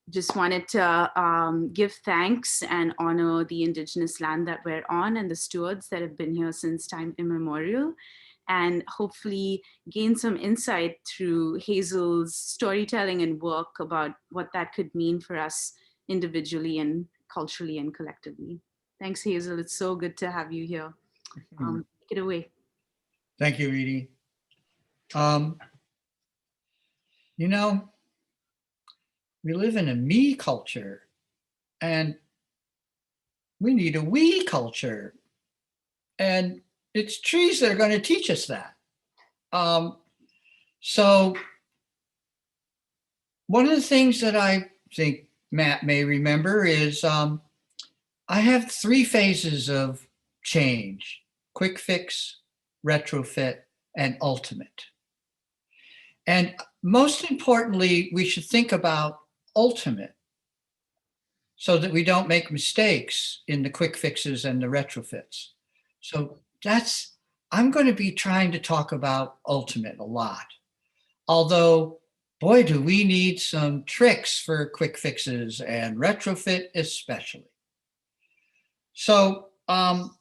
just wanted to give thanks and honor the indigenous land that we're on and the stewards that have been here since time immemorial, and hopefully gain some insight through Hazel's storytelling and work about what that could mean for us individually and culturally and collectively. Thanks, Hazel. It's so good to have you here. Take it away. Thank you, Edie. Um, you know, we live in a me culture, and we need a we culture. And it's trees that are going to teach us that. Um, so, one of the things that I think Matt may remember is I have 3 phases of change: quick fix, retrofit, and ultimate. And most importantly, we should think about ultimate so that we don't make mistakes in the quick fixes and the retrofits. So I'm going to be trying to talk about ultimate a lot. Although, boy, do we need some tricks for quick fixes and retrofit especially. So I'm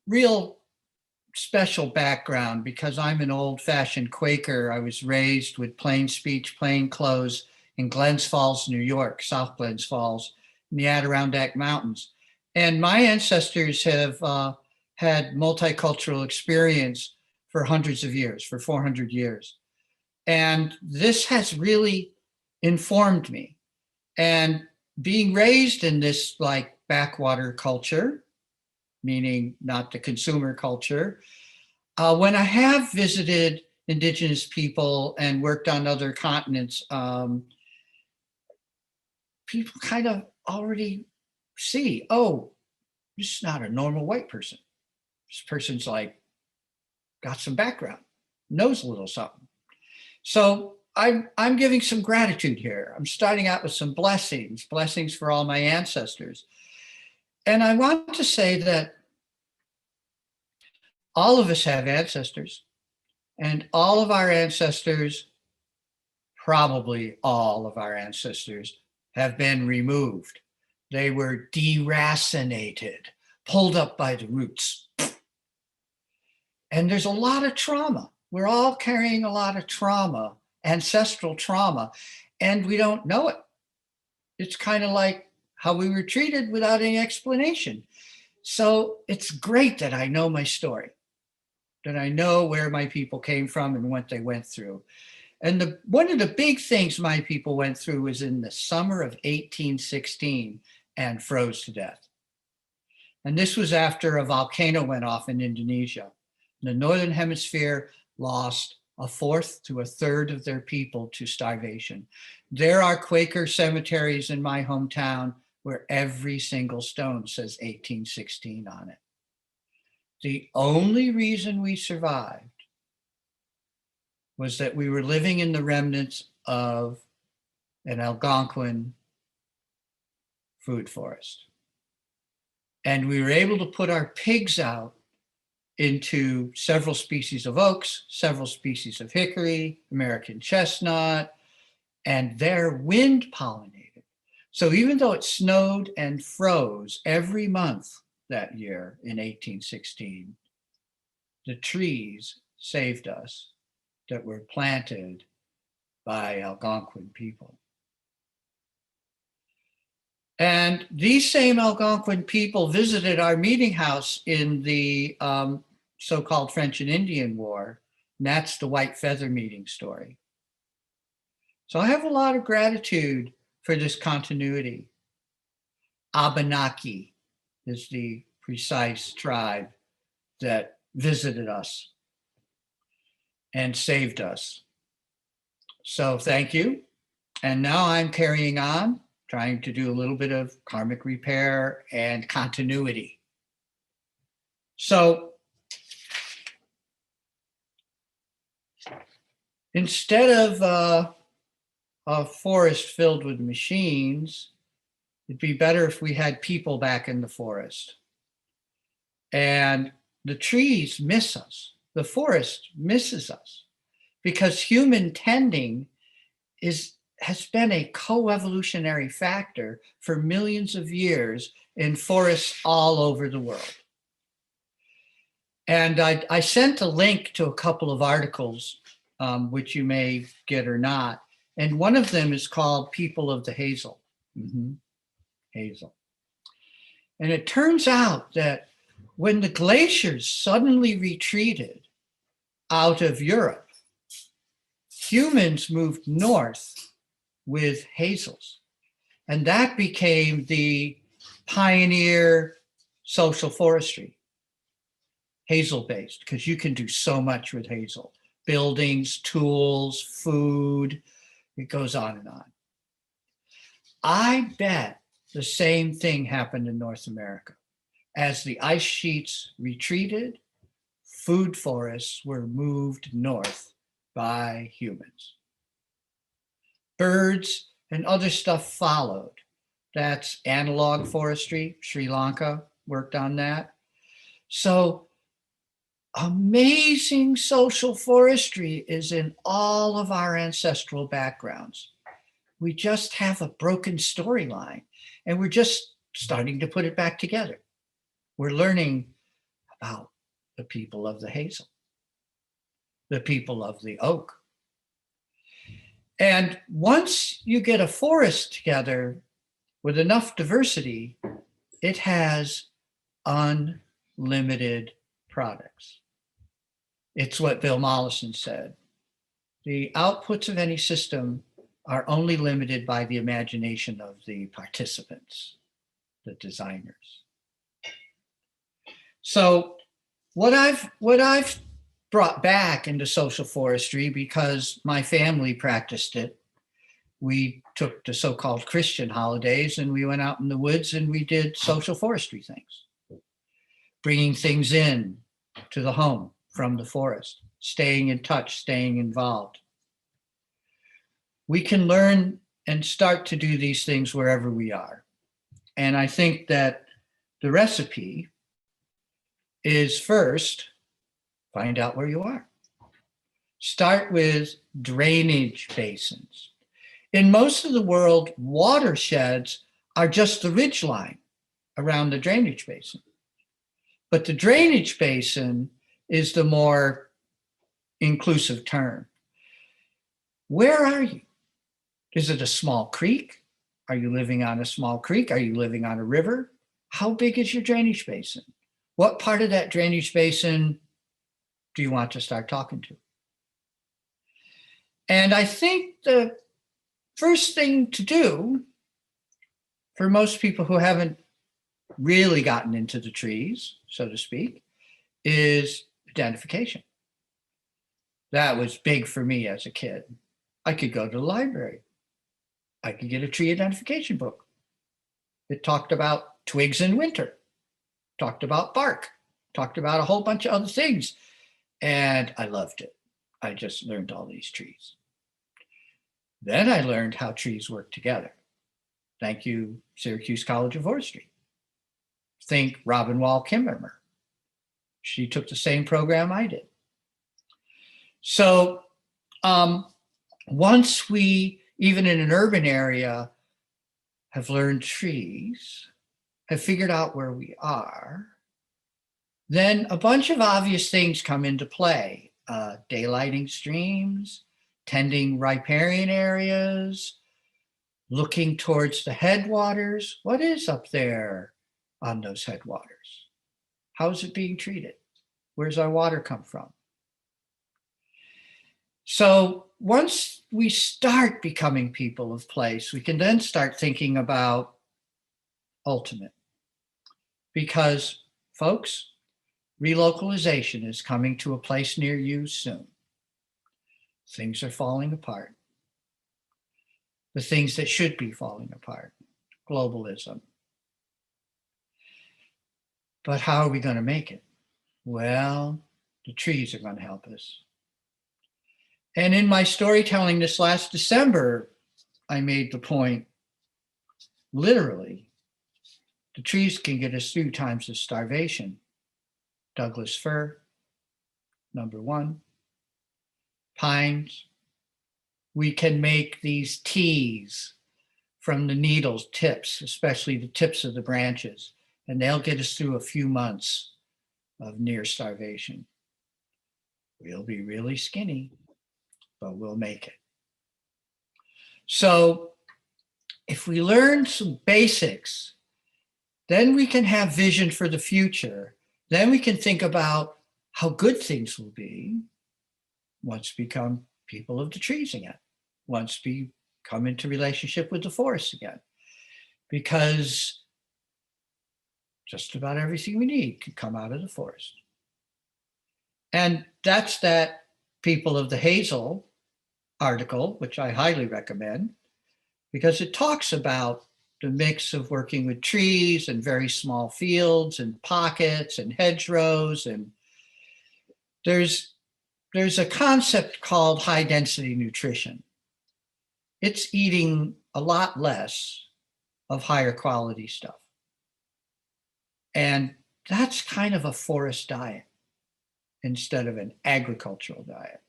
real special background because I'm an old-fashioned Quaker. I was raised with plain speech, plain clothes in Glens Falls, New York, South Glens Falls, in the Adirondack Mountains. And my ancestors have had multicultural experience for hundreds of years, for 400 years. And this has really informed me. And being raised in this like backwater culture, meaning not the consumer culture, when I have visited indigenous people and worked on other continents, people kind of already see, oh, this is not a normal white person. This person's like got some background, knows a little something. So I'm giving some gratitude here. I'm starting out with some blessings for all my ancestors. And I want to say that all of us have ancestors, and all of our ancestors, probably all of our ancestors, have been removed. They were deracinated, pulled up by the roots. And there's a lot of trauma. We're all carrying a lot of trauma, ancestral trauma, and we don't know it. It's kind of like how we were treated without any explanation. So it's great that I know my story, that I know where my people came from and what they went through. And one of the big things my people went through was in the summer of 1816 and froze to death. And this was after a volcano went off in Indonesia. The Northern Hemisphere lost a fourth to a third of their people to starvation. There are Quaker cemeteries in my hometown where every single stone says 1816 on it. The only reason we survived was that we were living in the remnants of an Algonquin food forest. And we were able to put our pigs out into several species of oaks, several species of hickory, American chestnut, and they're wind pollinated. So even though it snowed and froze every month that year in 1816, the trees saved us that were planted by Algonquin people. And these same Algonquin people visited our meeting house in the so-called French and Indian War. And that's the white feather meeting story. So I have a lot of gratitude for this continuity. Abenaki is the precise tribe that visited us and saved us. So thank you. And now I'm carrying on, trying to do a little bit of karmic repair and continuity. So instead of a forest filled with machines, it'd be better if we had people back in the forest. And the trees miss us. The forest misses us. because human tending has been a co-evolutionary factor for millions of years in forests all over the world. And I sent a link to a couple of articles, which you may get or not. And one of them is called People of the Hazel. Hazel. And it turns out that when the glaciers suddenly retreated out of Europe, humans moved north with hazels. And that became the pioneer social forestry, hazel-based, because you can do so much with hazel. Buildings, tools, food, it goes on and on. I bet the same thing happened in North America. As the ice sheets retreated, food forests were moved north by humans. Birds and other stuff followed. That's analog forestry. Sri Lanka worked on that. So amazing social forestry is in all of our ancestral backgrounds. We just have a broken storyline, and we're just starting to put it back together. We're learning about the people of the hazel, the people of the oak. And once you get a forest together with enough diversity, it has unlimited products. It's what Bill Mollison said. The outputs of any system are only limited by the imagination of the participants, the designers. So what I've brought back into social forestry, because my family practiced it, we took the so-called Christian holidays and we went out in the woods and we did social forestry things, bringing things in to the home from the forest, staying in touch, staying involved. We can learn and start to do these things wherever we are. And I think that the recipe is first, find out where you are. Start with drainage basins. In most of the world, watersheds are just the ridgeline around the drainage basin. But the drainage basin is the more inclusive term. Where are you? Is it a small creek? Are you living on a small creek? Are you living on a river? How big is your drainage basin? What part of that drainage basin do you want to start talking to? And I think the first thing to do for most people who haven't really gotten into the trees, so to speak, is identification. That was big for me as a kid. I could go to the library. I could get a tree identification book. It talked about twigs in winter, talked about bark, talked about a whole bunch of other things. And I loved it. I just learned all these trees. Then I learned how trees work together. Thank you, Syracuse College of Forestry. Think Robin Wall Kimmerer. She took the same program I did. So once we, even in an urban area, have learned trees, have figured out where we are, then a bunch of obvious things come into play. Daylighting streams, tending riparian areas, looking towards the headwaters. What is up there on those headwaters? How is it being treated? Where's our water come from? So once we start becoming people of place, we can then start thinking about ultimate. Because, folks, relocalization is coming to a place near you soon. Things are falling apart. The things that should be falling apart. Globalism. But how are we going to make it? Well, the trees are going to help us. And in my storytelling this last December, I made the point, literally, the trees can get us through times of starvation. Douglas fir, number one. pines. We can make these teas from the needles tips, especially the tips of the branches, and they'll get us through a few months of near starvation. We'll be really skinny, but we'll make it. So if we learn some basics, then we can have vision for the future. Then we can think about how good things will be once we become people of the trees again, once we come into relationship with the forest again. Because just about everything we need can come out of the forest. And that's that People of the Hazel article, which I highly recommend, because it talks about the mix of working with trees and very small fields and pockets and hedgerows. And there's a concept called high density nutrition. It's eating a lot less of higher quality stuff. And that's kind of a forest diet instead of an agricultural diet.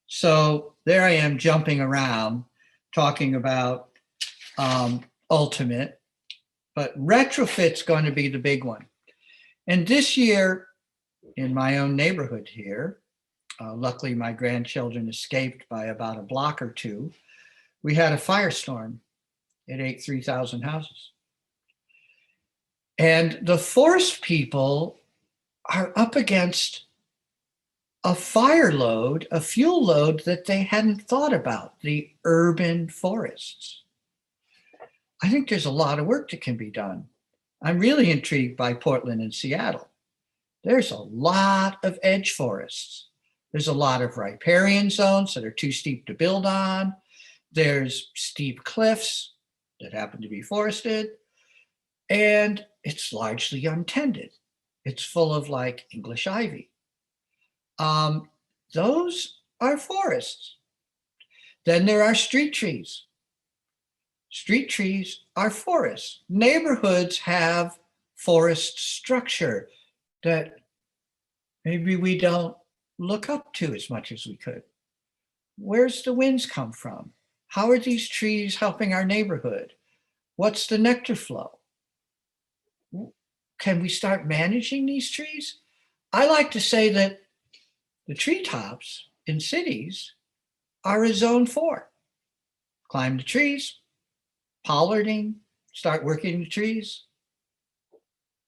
So there I am jumping around talking about ultimate, but retrofit's going to be the big one. And this year in my own neighborhood here, luckily my grandchildren escaped by about a block or two, we had a firestorm. It ate 3,000 houses. And the forest people are up against a fire load, a fuel load that they hadn't thought about, the urban forests. I think there's a lot of work that can be done. I'm really intrigued by Portland and Seattle. There's a lot of edge forests. There's a lot of riparian zones that are too steep to build on. There's steep cliffs that happen to be forested. And it's largely untended. It's full of like English ivy. Those are forests. Then there are street trees. Street trees are forests. Neighborhoods have forest structure that maybe we don't look up to as much as we could. Where's the winds come from? How are these trees helping our neighborhood? What's the nectar flow? Can we start managing these trees? I like to say that the treetops in cities are a zone 4. Climb the trees, pollarding, start working the trees.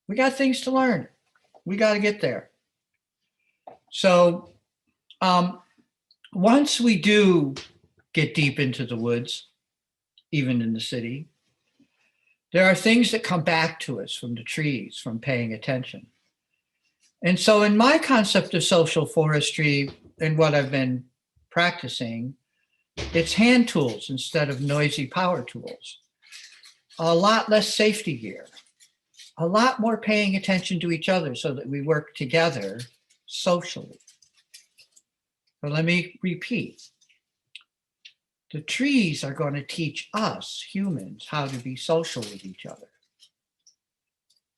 We got things to learn. We got to get there. So once we do get deep into the woods, even in the city, there are things that come back to us from the trees, from paying attention. And so in my concept of social forestry and what I've been practicing, it's hand tools instead of noisy power tools. A lot less safety gear, a lot more paying attention to each other so that we work together socially. But let me repeat. The trees are going to teach us humans how to be social with each other.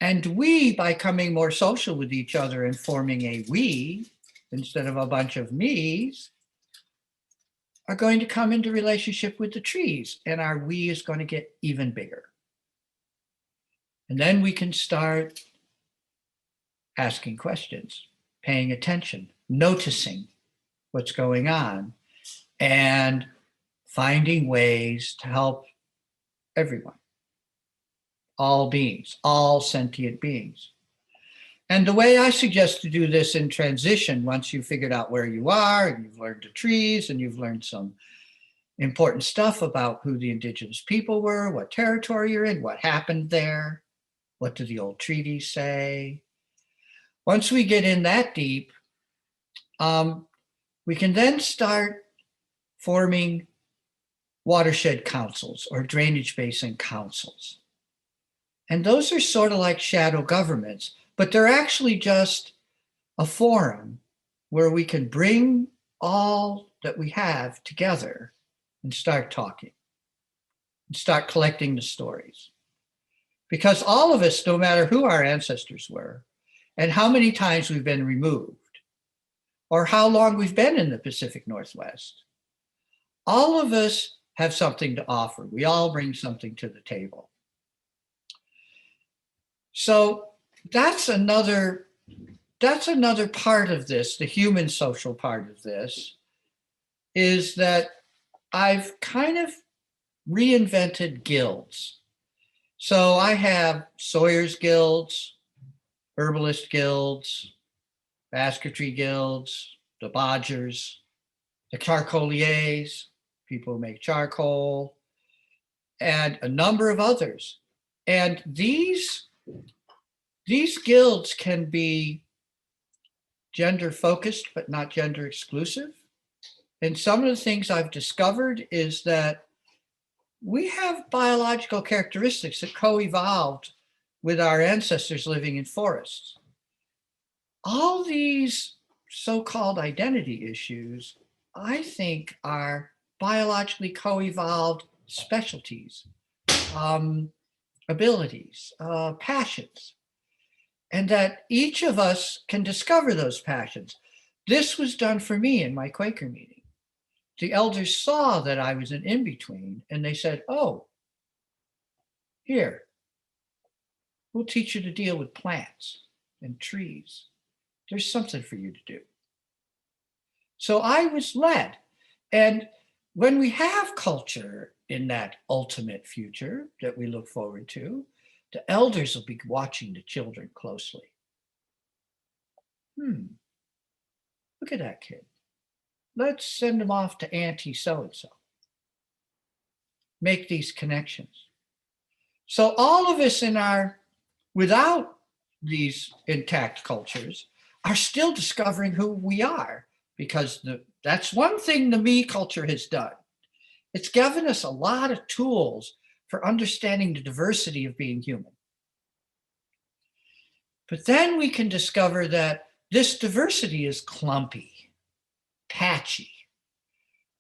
And we, by becoming more social with each other and forming a we instead of a bunch of me's, are going to come into relationship with the trees, and our we is going to get even bigger. And then we can start asking questions, paying attention, noticing what's going on, and finding ways to help everyone, all beings, all sentient beings. And the way I suggest to do this in transition, once you've figured out where you are and you've learned the trees and you've learned some important stuff about who the indigenous people were, what territory you're in, what happened there, what do the old treaties say. Once we get in that deep, we can then start forming watershed councils or drainage basin councils. And those are sort of like shadow governments, but they're actually just a forum where we can bring all that we have together and start talking and start collecting the stories. Because all of us, no matter who our ancestors were and how many times we've been removed, or how long we've been in the Pacific Northwest. All of us have something to offer. We all bring something to the table. So that's another part of this, the human social part of this, is that I've kind of reinvented guilds. So I have Sawyer's guilds, herbalist guilds, basketry guilds, the bodgers, the charcoaliers, people who make charcoal, and a number of others. And these guilds can be gender focused, but not gender exclusive. And some of the things I've discovered is that we have biological characteristics that co-evolved with our ancestors living in forests. All these so-called identity issues, I think, are biologically co-evolved specialties, abilities, passions, and that each of us can discover those passions. This was done for me in my Quaker meeting. The elders saw that I was an in-between, and they said, oh, here, we'll teach you to deal with plants and trees. There's something for you to do. So I was led. And when we have culture in that ultimate future that we look forward to, the elders will be watching the children closely. Look at that kid. Let's send him off to Auntie so-and-so. Make these connections. So all of us without these intact cultures, are still discovering who we are, because that's one thing the me culture has done. It's given us a lot of tools for understanding the diversity of being human. But then we can discover that this diversity is clumpy, patchy,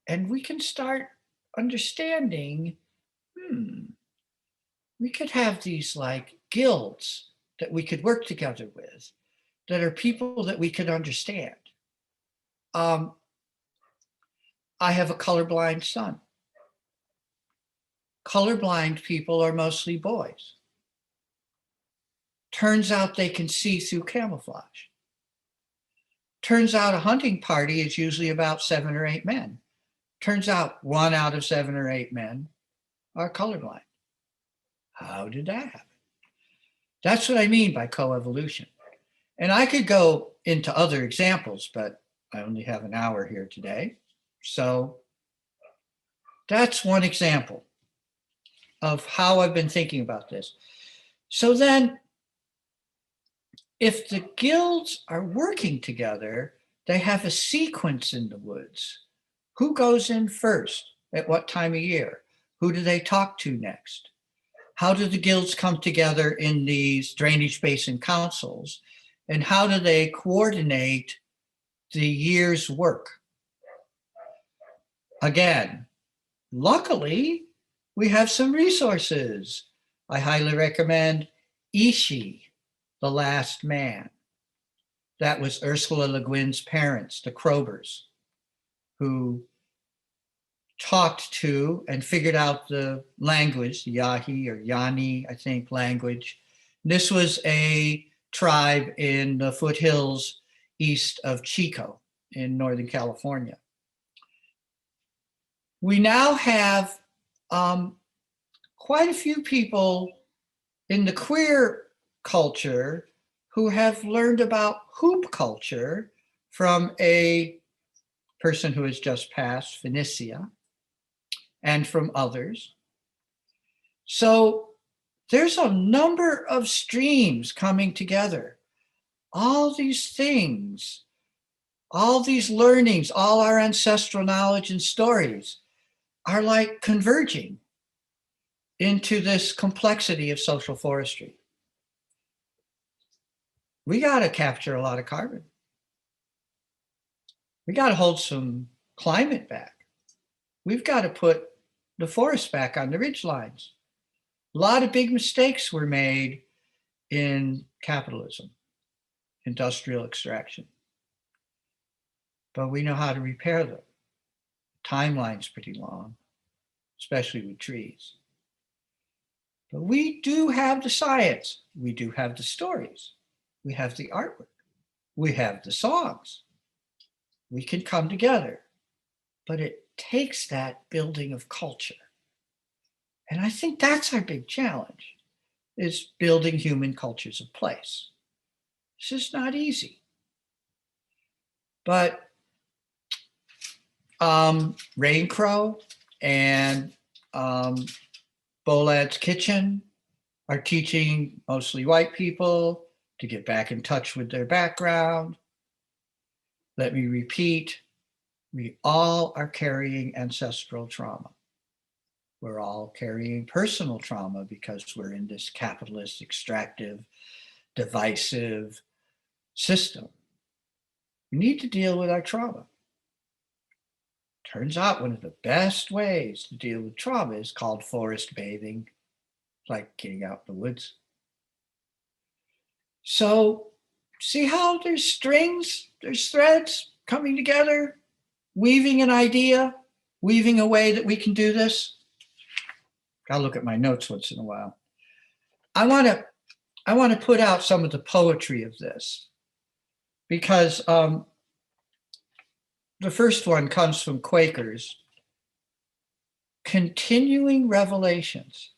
and we can start understanding, we could have these like guilds that we could work together with, that are people that we could understand. I have a colorblind son. Colorblind people are mostly boys. Turns out they can see through camouflage. Turns out a hunting party is usually about 7 or 8 men. Turns out 1 out of 7 or 8 men are colorblind. How did that happen? That's what I mean by coevolution. And I could go into other examples, but I only have an hour here today. So that's one example of how I've been thinking about this. So then, if the guilds are working together, they have a sequence in the woods. Who goes in first? At what time of year? Who do they talk to next? How do the guilds come together in these drainage basin councils? And how do they coordinate the year's work? Again, luckily, we have some resources. I highly recommend Ishi, The Last Man. That was Ursula Le Guin's parents, the Crobers, who talked to and figured out the language, the Yahi or Yani, I think, language. This was a tribe in the foothills east of Chico in Northern California. We now have quite a few people in the queer culture who have learned about hoop culture from a person who has just passed, Phoenicia, and from others. So there's a number of streams coming together. All these things, all these learnings, all our ancestral knowledge and stories are like converging into this complexity of social forestry. We got to capture a lot of carbon. We got to hold some climate back. We've got to put the forest back on the ridge lines. A lot of big mistakes were made in capitalism, industrial extraction. but we know how to repair them. The timeline's pretty long, especially with trees. But we do have the science. We do have the stories. We have the artwork. We have the songs. We can come together. But it takes that building of culture. And I think that's our big challenge, is building human cultures of place. This is not easy. But Rain Crow and Bolad's Kitchen are teaching mostly white people to get back in touch with their background. Let me repeat, we all are carrying ancestral trauma. We're all carrying personal trauma because we're in this capitalist, extractive, divisive system. We need to deal with our trauma. Turns out one of the best ways to deal with trauma is called forest bathing, like getting out in the woods. So, see how there's strings, there's threads coming together, weaving an idea, weaving a way that we can do this? Gotta look at my notes once in a while. I want to put out some of the poetry of this because the first one comes from Quakers. Continuing revelations.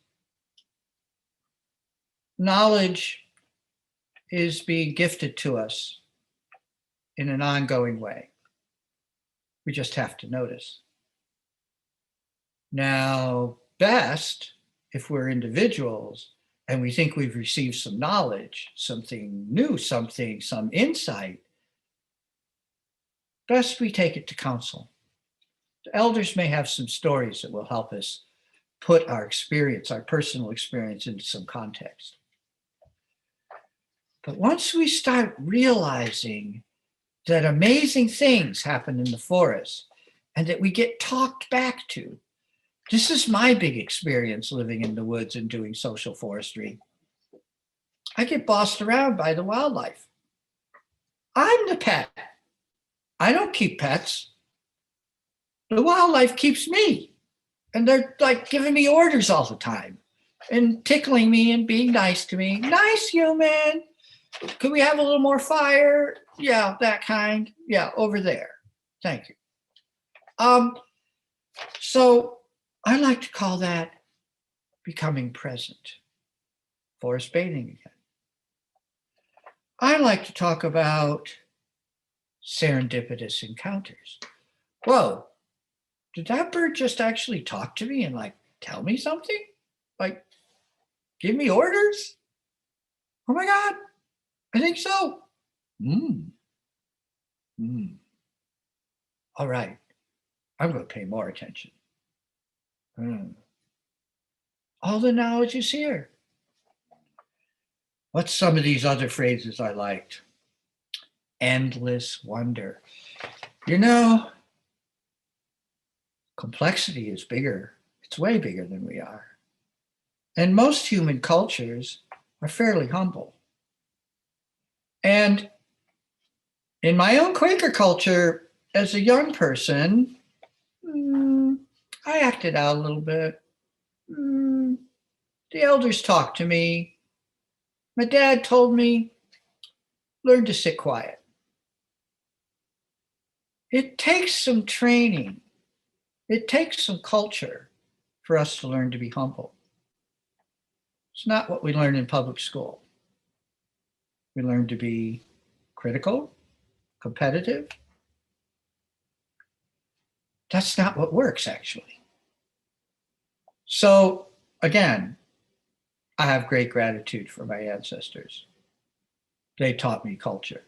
Knowledge is being gifted to us in an ongoing way. We just have to notice. Now, best if we're individuals and we think we've received some knowledge, something new, some insight, best we take it to council. The elders may have some stories that will help us put our experience, our personal experience, into some context. But once we start realizing that amazing things happen in the forest and that we get talked back to, this is my big experience living in the woods and doing social forestry. I get bossed around by the wildlife. I'm the pet. I don't keep pets. The wildlife keeps me. And they're like giving me orders all the time and tickling me and being nice to me. Nice human. Could we have a little more fire? Yeah, that kind. Yeah, over there. Thank you. So I like to call that becoming present. Forest bathing again. I like to talk about serendipitous encounters. Whoa, did that bird just actually talk to me and like tell me something? Like give me orders? Oh my God, I think so. All right, I'm going to pay more attention. All the knowledge is here. What's some of these other phrases I liked? Endless wonder. You know, complexity is bigger. It's way bigger than we are. And most human cultures are fairly humble. And in my own Quaker culture, as a young person, I acted out a little bit. The elders talked to me. My dad told me, learn to sit quiet. It takes some training. It takes some culture for us to learn to be humble. It's not what we learn in public school. We learn to be critical, competitive. That's not what works, actually. So, again, I have great gratitude for my ancestors. They taught me culture.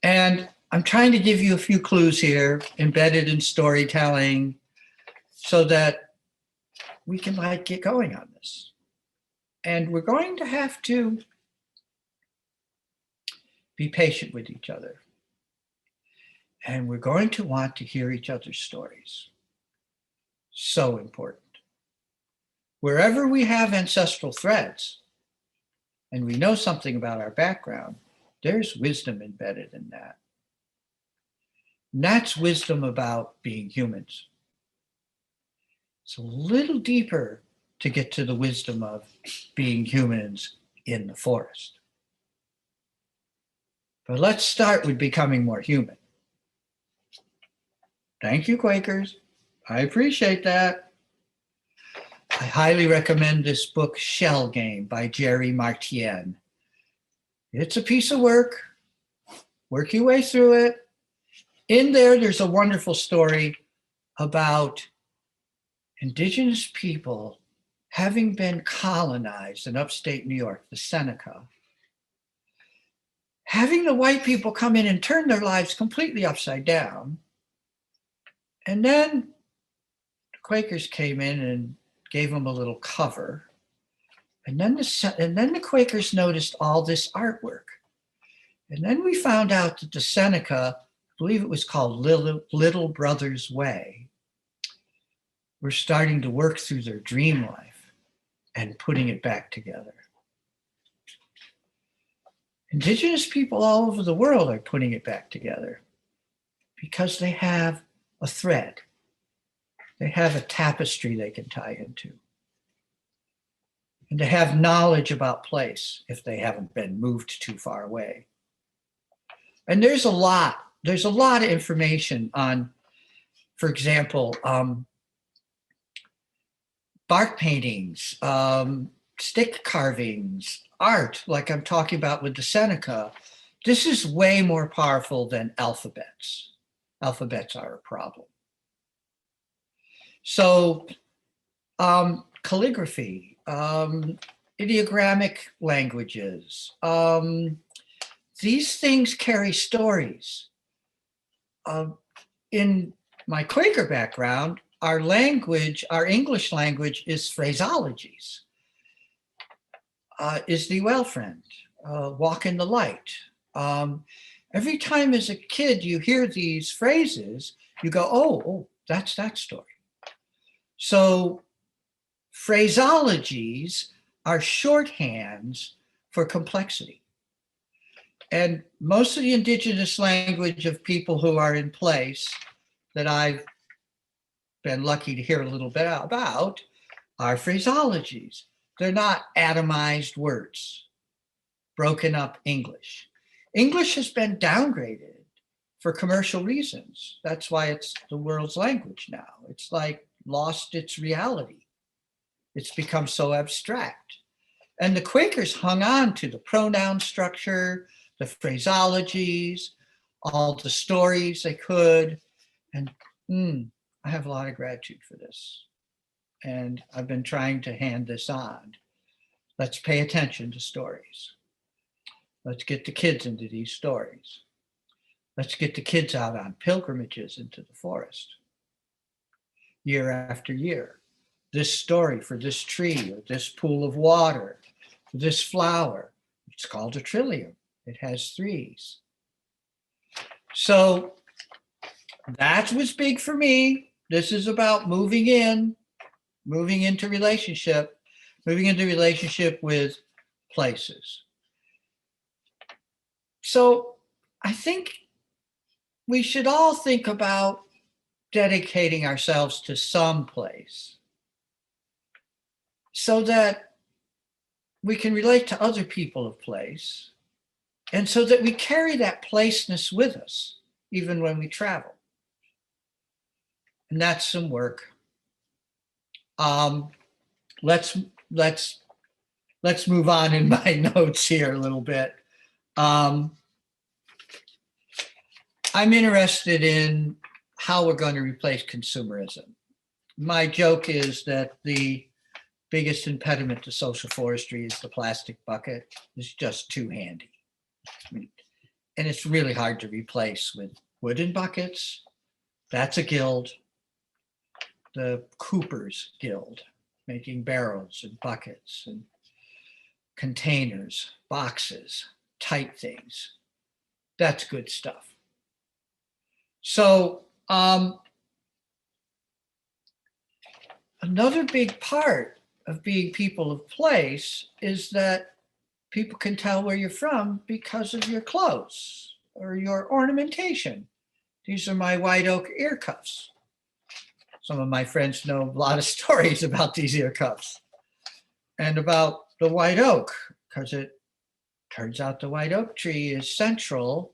And I'm trying to give you a few clues here, embedded in storytelling, so that we can like get going on this. And we're going to have to be patient with each other. And we're going to want to hear each other's stories. So important. Wherever we have ancestral threads and we know something about our background, there's wisdom embedded in that. And that's wisdom about being humans. It's a little deeper to get to the wisdom of being humans in the forest. But let's start with becoming more human. Thank you, Quakers. I appreciate that. I highly recommend this book, Shell Game by Jerry Martien. It's a piece of work. Work your way through it. In there, there's a wonderful story about indigenous people having been colonized in upstate New York, the Seneca, having the white people come in and turn their lives completely upside down. And then the Quakers came in and gave them a little cover. And then the Quakers noticed all this artwork. And then we found out that the Seneca, I believe it was called Little Brother's Way, were starting to work through their dream life and putting it back together. Indigenous people all over the world are putting it back together because they have a thread. They have a tapestry they can tie into. And they have knowledge about place if they haven't been moved too far away. And there's a lot of information on, for example, bark paintings, stick carvings, art, like I'm talking about with the Seneca. This is way more powerful than alphabets. Alphabets are a problem. So calligraphy, ideogrammic languages, these things carry stories. In my Quaker background, our language, our English language is phraseologies. Is thee well, friend? Walk in the light. Every time as a kid you hear these phrases, you go, oh, that's that story. So phraseologies are shorthands for complexity. And most of the indigenous language of people who are in place that I've been lucky to hear a little bit about are phraseologies. They're not atomized words, broken up English. English has been downgraded for commercial reasons. That's why it's the world's language now. It's like lost its reality. It's become so abstract. And the Quakers hung on to the pronoun structure, the phraseologies, all the stories they could. And I have a lot of gratitude for this. And I've been trying to hand this on. Let's pay attention to stories. Let's get the kids into these stories. Let's get the kids out on pilgrimages into the forest. Year after year, this story for this tree or this pool of water, for this flower, it's called a trillium. It has threes. So that's what's big for me. This is about moving into relationship with places. So I think we should all think about dedicating ourselves to some place so that we can relate to other people of place and so that we carry that placeness with us even when we travel. And that's some work. Let's move on in my notes here a little bit. I'm interested in how we're going to replace consumerism. My joke is that the biggest impediment to social forestry is the plastic bucket. It's just too handy. And it's really hard to replace with wooden buckets. That's a guild. The Coopers Guild, making barrels and buckets and containers, boxes, tight things. That's good stuff. So another big part of being people of place is that people can tell where you're from because of your clothes or your ornamentation. These are my white oak ear cuffs. Some of my friends know a lot of stories about these ear cuffs and about the white oak, because it turns out the white oak tree is central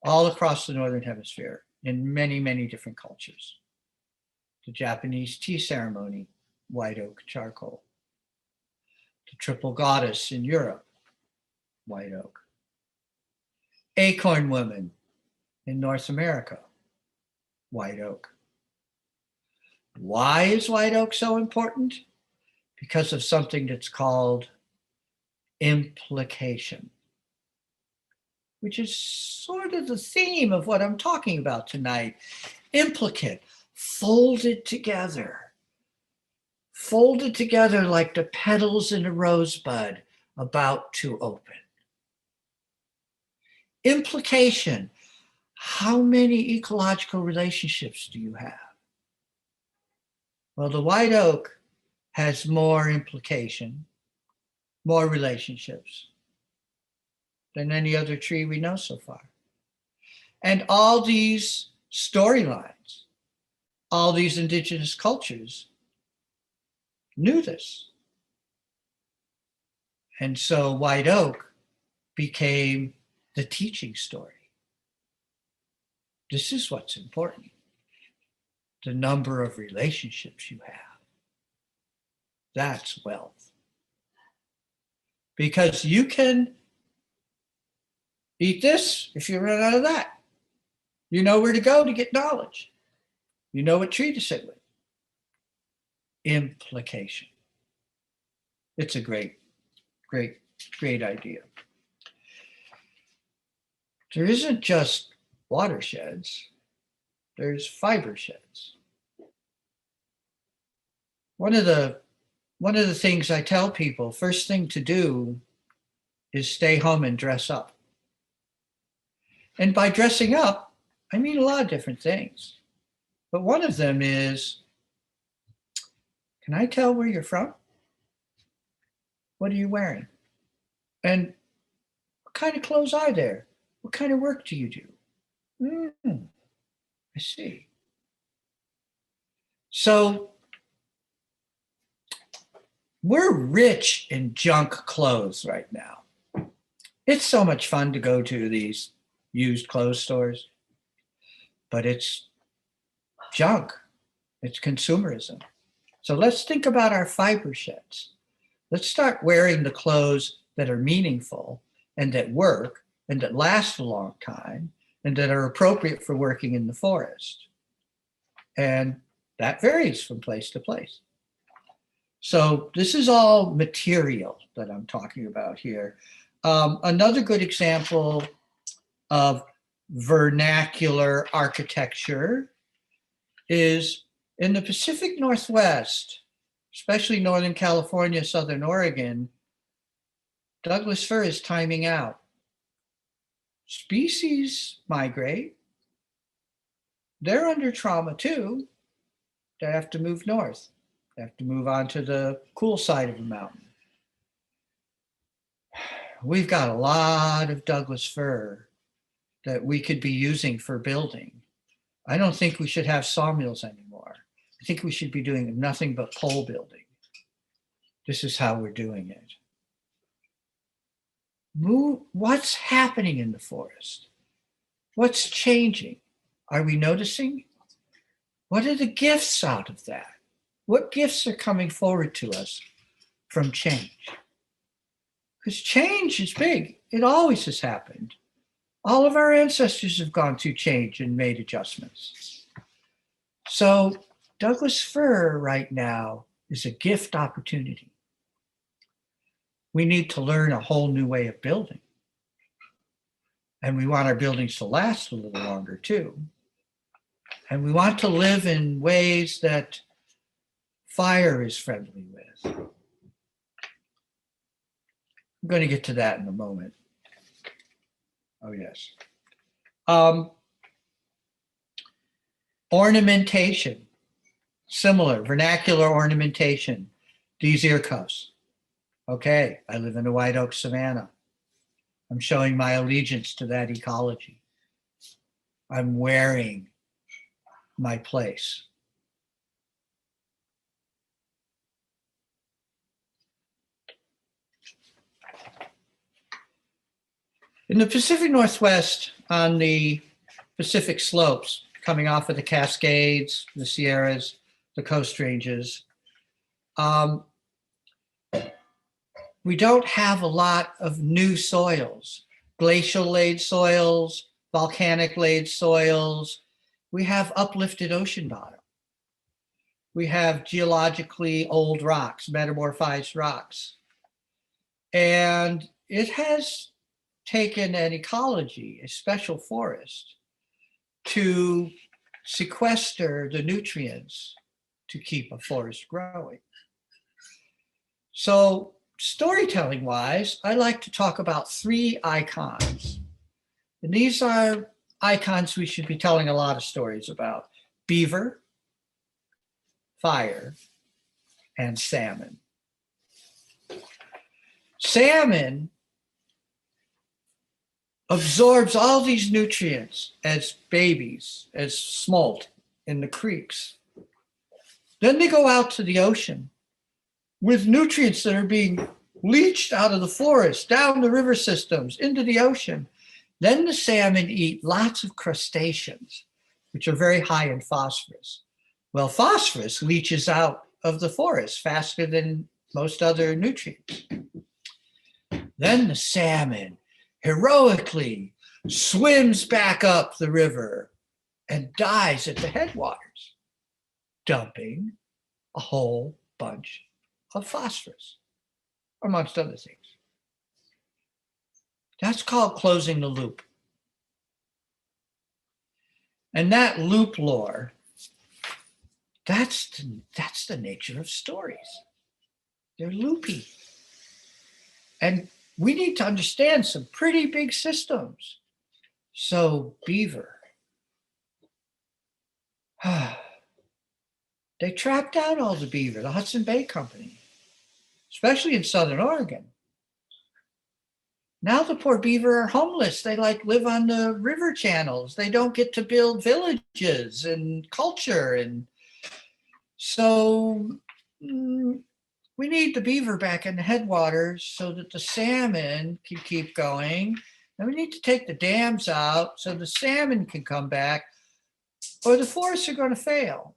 all across the Northern Hemisphere in many, many different cultures. The Japanese tea ceremony, white oak charcoal. The triple goddess in Europe, white oak. Acorn woman in North America, white oak. Why is white oak so important? Because of something that's called implication, which is sort of the theme of what I'm talking about tonight. Implicate, folded together like the petals in a rosebud about to open. Implication, how many ecological relationships do you have? Well, the white oak has more implication, more relationships than any other tree we know so far. And all these storylines, all these indigenous cultures knew this. And so white oak became the teaching story. This is what's important. The number of relationships you have. That's wealth. Because you can eat this if you run out of that. You know where to go to get knowledge. You know what tree to sit with. Implication. It's a great, great, great idea. There isn't just watersheds, there's fiber sheds. One of the things I tell people, first thing to do is stay home and dress up. And by dressing up, I mean a lot of different things. But one of them is, can I tell where you're from? What are you wearing? And what kind of clothes are there? What kind of work do you do? I see. So we're rich in junk clothes right now. It's so much fun to go to these used clothes stores, but it's junk. It's consumerism. So let's think about our fiber sheds. Let's start wearing the clothes that are meaningful and that work and that last a long time and that are appropriate for working in the forest. And that varies from place to place. So this is all material that I'm talking about here. Another good example of vernacular architecture is in the Pacific Northwest, especially Northern California, Southern Oregon. Douglas fir is timing out. Species migrate. They're under trauma too. They have to move north. They have to move on to the cool side of the mountain. We've got a lot of Douglas fir that we could be using for building. I don't think we should have sawmills anymore. I think we should be doing nothing but pole building. This is how we're doing it. What's happening in the forest? What's changing? Are we noticing? What are the gifts out of that? What gifts are coming forward to us from change? Because change is big. It always has happened. All of our ancestors have gone through change and made adjustments. So Douglas fir right now is a gift opportunity. We need to learn a whole new way of building. And we want our buildings to last a little longer too. And we want to live in ways that fire is friendly with. I'm going to get to that in a moment. Oh, yes. Ornamentation, similar, vernacular ornamentation. These ear cuffs. Okay, I live in a white oak savanna. I'm showing my allegiance to that ecology. I'm wearing my place. In the Pacific Northwest, on the Pacific slopes, coming off of the Cascades, the Sierras, the Coast Ranges, we don't have a lot of new soils, glacial laid soils, volcanic laid soils. We have uplifted ocean bottom. We have geologically old rocks, metamorphized rocks. And it has taken an ecology, a special forest, to sequester the nutrients to keep a forest growing. So storytelling wise, I like to talk about 3 icons. And these are icons we should be telling a lot of stories about: beaver, fire, and salmon. Salmon absorbs all these nutrients as babies, as smolt in the creeks. Then they go out to the ocean with nutrients that are being leached out of the forest, down the river systems, into the ocean. Then the salmon eat lots of crustaceans, which are very high in phosphorus. Well, phosphorus leaches out of the forest faster than most other nutrients. Then the salmon heroically swims back up the river and dies at the headwaters, dumping a whole bunch of phosphorus, amongst other things. That's called closing the loop. And that loop lore, that's the nature of stories. They're loopy. And we need to understand some pretty big systems. So beaver, they trapped out all the beaver, the Hudson Bay Company, especially in Southern Oregon. Now the poor beaver are homeless. They live on the river channels. They don't get to build villages and culture. And so we need the beaver back in the headwaters so that the salmon can keep going. And we need to take the dams out so the salmon can come back, or the forests are going to fail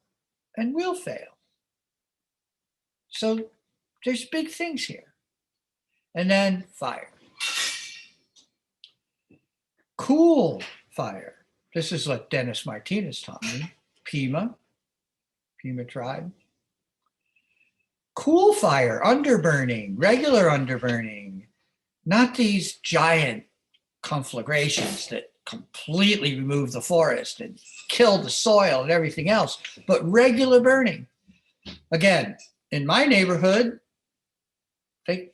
and will fail. So there's big things here. And then fire. Cool fire. This is what Dennis Martinez taught me. Pima tribe. Cool fire, underburning, regular underburning, not these giant conflagrations that completely remove the forest and kill the soil and everything else, but regular burning. Again, in my neighborhood, they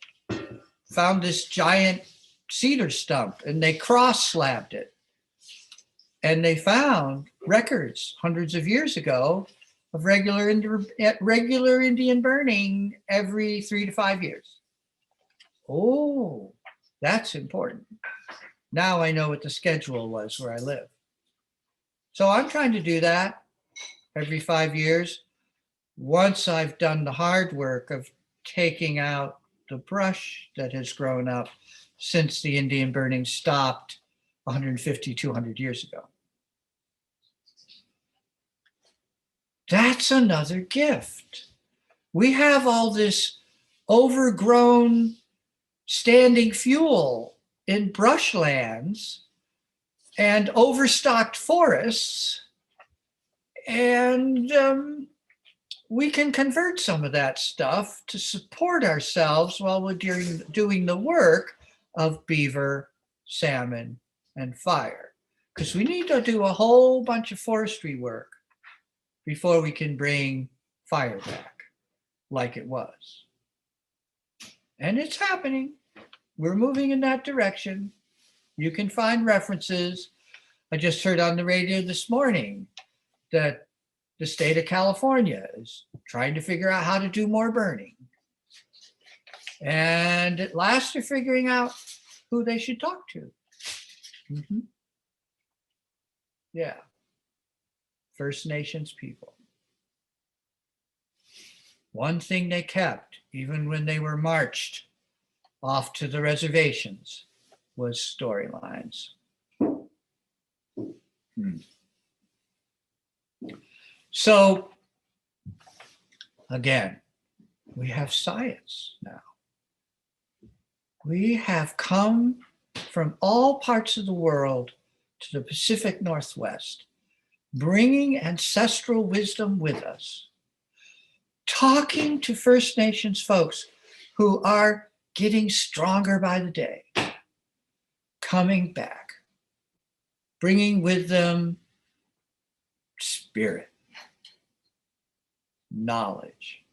found this giant cedar stump and they cross-slabbed it. And they found records hundreds of years ago of regular Indian burning every 3 to 5 years. Oh, that's important. Now I know what the schedule was where I live. So I'm trying to do that every 5 years. Once I've done the hard work of taking out the brush that has grown up since the Indian burning stopped 150, 200 years ago. That's another gift. We have all this overgrown standing fuel in brushlands and overstocked forests, and we can convert some of that stuff to support ourselves while we're doing the work of beaver, salmon, and fire. Because we need to do a whole bunch of forestry work before we can bring fire back like it was. And it's happening. We're moving in that direction. You can find references. I just heard on the radio this morning that the state of California is trying to figure out how to do more burning. And at last they're figuring out who they should talk to. Mm-hmm. Yeah. First Nations people. One thing they kept, even when they were marched off to the reservations, was storylines. So, again, we have science now. We have come from all parts of the world to the Pacific Northwest, bringing ancestral wisdom with us, talking to First Nations folks who are getting stronger by the day, coming back, bringing with them spirit, knowledge.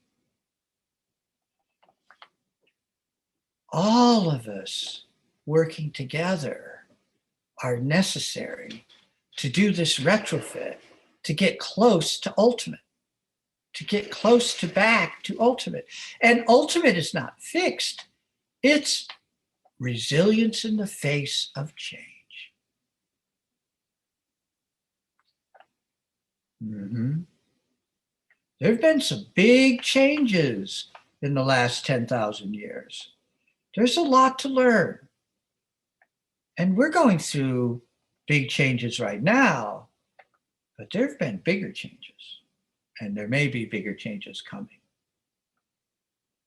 All of us working together are necessary to do this retrofit, to get close to ultimate, to get close to back to ultimate. And ultimate is not fixed, it's resilience in the face of change. Mm-hmm. There have been some big changes in the last 10,000 years. There's a lot to learn. And we're going through big changes right now, but there have been bigger changes, and there may be bigger changes coming.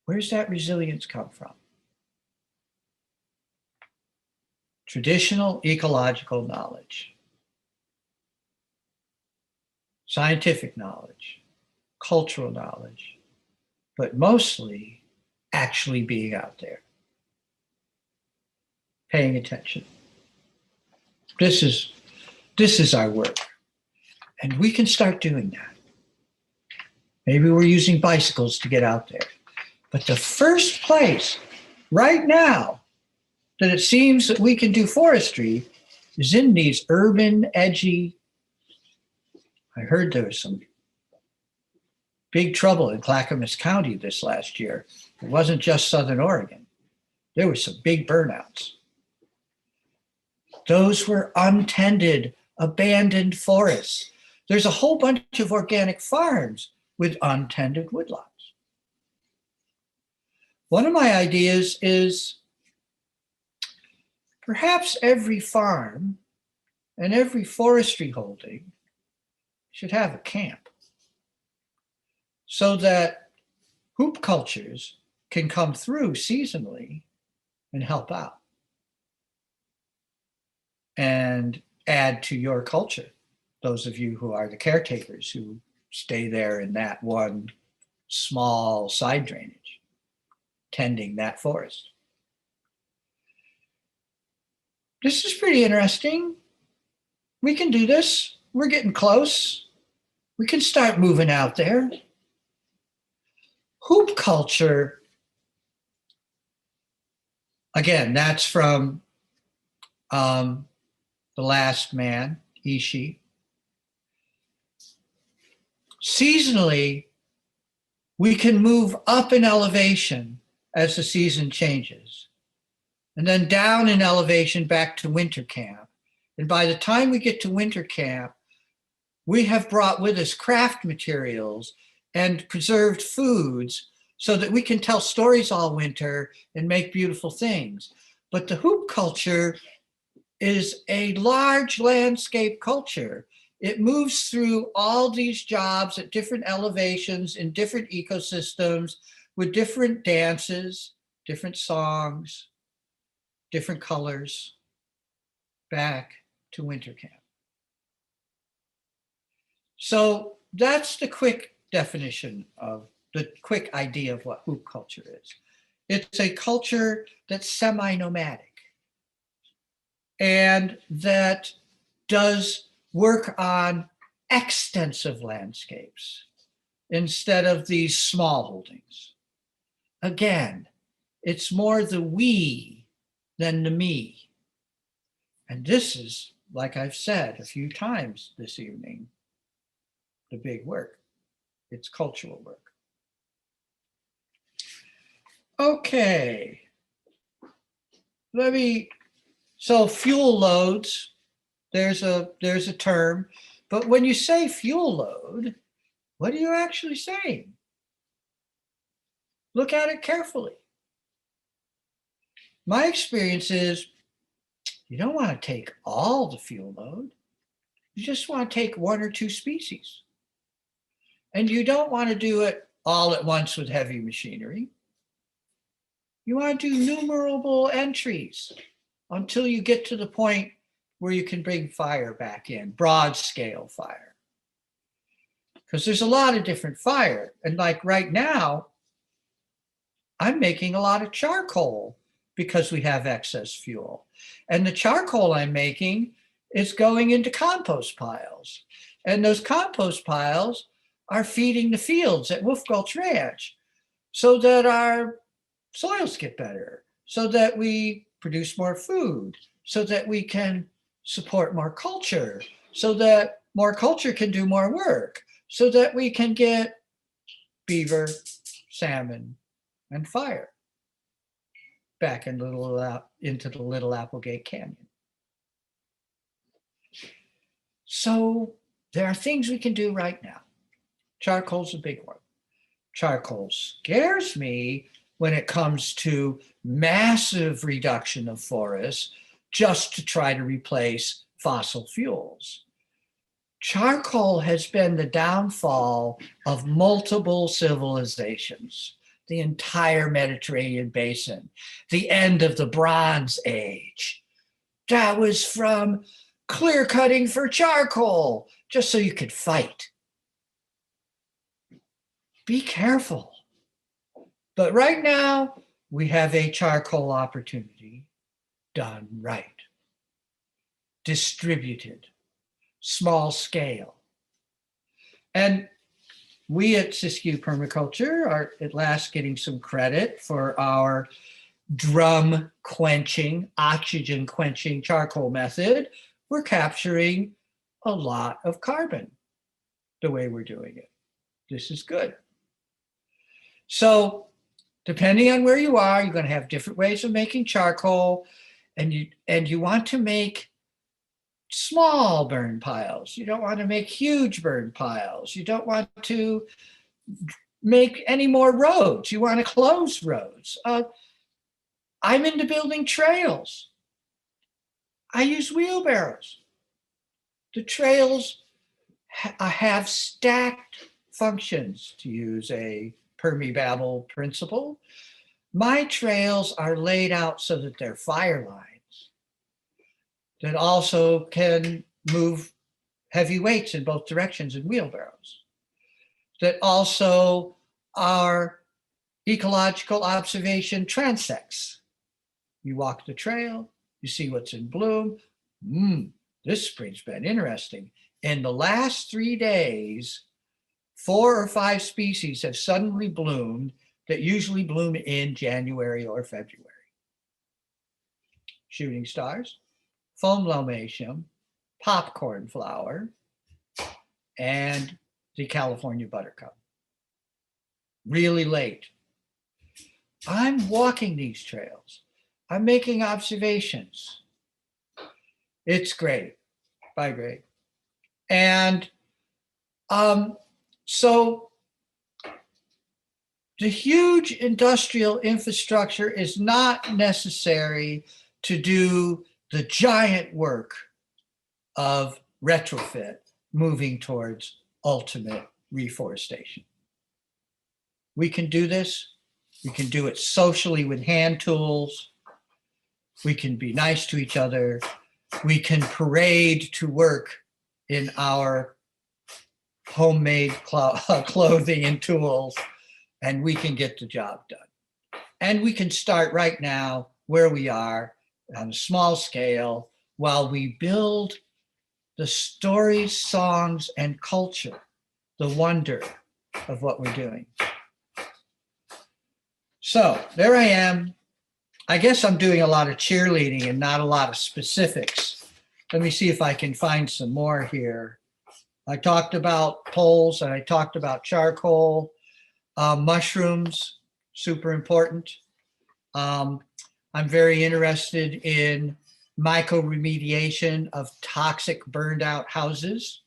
Where's that resilience come from? Traditional ecological knowledge, scientific knowledge, cultural knowledge, but mostly actually being out there, paying attention. This is our work, and we can start doing that. Maybe we're using bicycles to get out there. But the first place right now that it seems that we can do forestry is in these urban, edgy. I heard there was some big trouble in Clackamas County this last year. It wasn't just Southern Oregon. There were some big burnouts. Those were untended, abandoned forests. There's a whole bunch of organic farms with untended woodlots. One of my ideas is perhaps every farm and every forestry holding should have a camp so that hoop cultures can come through seasonally and help out and add to your culture. Those of you who are the caretakers who stay there in that one small side drainage, tending that forest. This is pretty interesting. We can do this. We're getting close. We can start moving out there. Hoop culture, again, that's from The Last Man, Ishi. Seasonally, we can move up in elevation as the season changes, and then down in elevation back to winter camp. And by the time we get to winter camp, we have brought with us craft materials and preserved foods so that we can tell stories all winter and make beautiful things. But the hoop culture is a large landscape culture. It moves through all these jobs at different elevations in different ecosystems with different dances, different songs, different colors, back to winter camp. So that's the quick definition of the quick idea of what hoop culture is. It's a culture that's semi-nomadic and that does work on extensive landscapes instead of these small holdings. Again, it's more the we than the me. And this is, like I've said a few times this evening, the big work. It's cultural work. Okay. So fuel loads. There's a term, but when you say fuel load, what are you actually saying? Look at it carefully. My experience is you don't want to take all the fuel load. You just want to take one or two species. And you don't want to do it all at once with heavy machinery. You want to do numerable entries until you get to the point where you can bring fire back in, broad scale fire. Because there's a lot of different fire. And like right now, I'm making a lot of charcoal because we have excess fuel. And the charcoal I'm making is going into compost piles. And those compost piles are feeding the fields at Wolf Gulch Ranch so that our soils get better, so that we produce more food, so that we can support more culture, so that more culture can do more work, so that we can get beaver, salmon, and fire back into the Little Applegate Canyon. So there are things we can do right now. Charcoal's a big one. Charcoal scares me when it comes to massive reduction of forests just to try to replace fossil fuels. Charcoal has been the downfall of multiple civilizations, the entire Mediterranean basin, the end of the Bronze Age. That was from clear cutting for charcoal, just so you could fight. Be careful. But right now, we have a charcoal opportunity done right, distributed, small scale. And we at Siskiyou Permaculture are at last getting some credit for our drum quenching, oxygen quenching charcoal method. We're capturing a lot of carbon the way we're doing it. This is good. So depending on where you are, you're going to have different ways of making charcoal, and you want to make small burn piles. You don't want to make huge burn piles. You don't want to make any more roads. You want to close roads. I'm into building trails. I use wheelbarrows. The trails have stacked functions, to use a Permy-Babel principle. My trails are laid out so that they're fire lines that also can move heavy weights in both directions in wheelbarrows, that also are ecological observation transects. You walk the trail, you see what's in bloom. This spring's been interesting. In the last 3 days, 4 or 5 species have suddenly bloomed that usually bloom in January or February. Shooting stars, foam lomatium, popcorn flower, and the California buttercup. Really late. I'm walking these trails. I'm making observations. It's great. Bye, great. And so the huge industrial infrastructure is not necessary to do the giant work of retrofit moving towards ultimate reforestation. We can do this. We can do it socially with hand tools. We can be nice to each other. We can parade to work in our homemade clothing and tools, and we can get the job done. And we can start right now where we are on a small scale while we build the stories, songs, and culture, the wonder of what we're doing. So there I am. I guess I'm doing a lot of cheerleading and not a lot of specifics. Let me see if I can find some more here. I talked about poles and I talked about charcoal, mushrooms, super important. I'm very interested in mycoremediation of toxic burned out houses.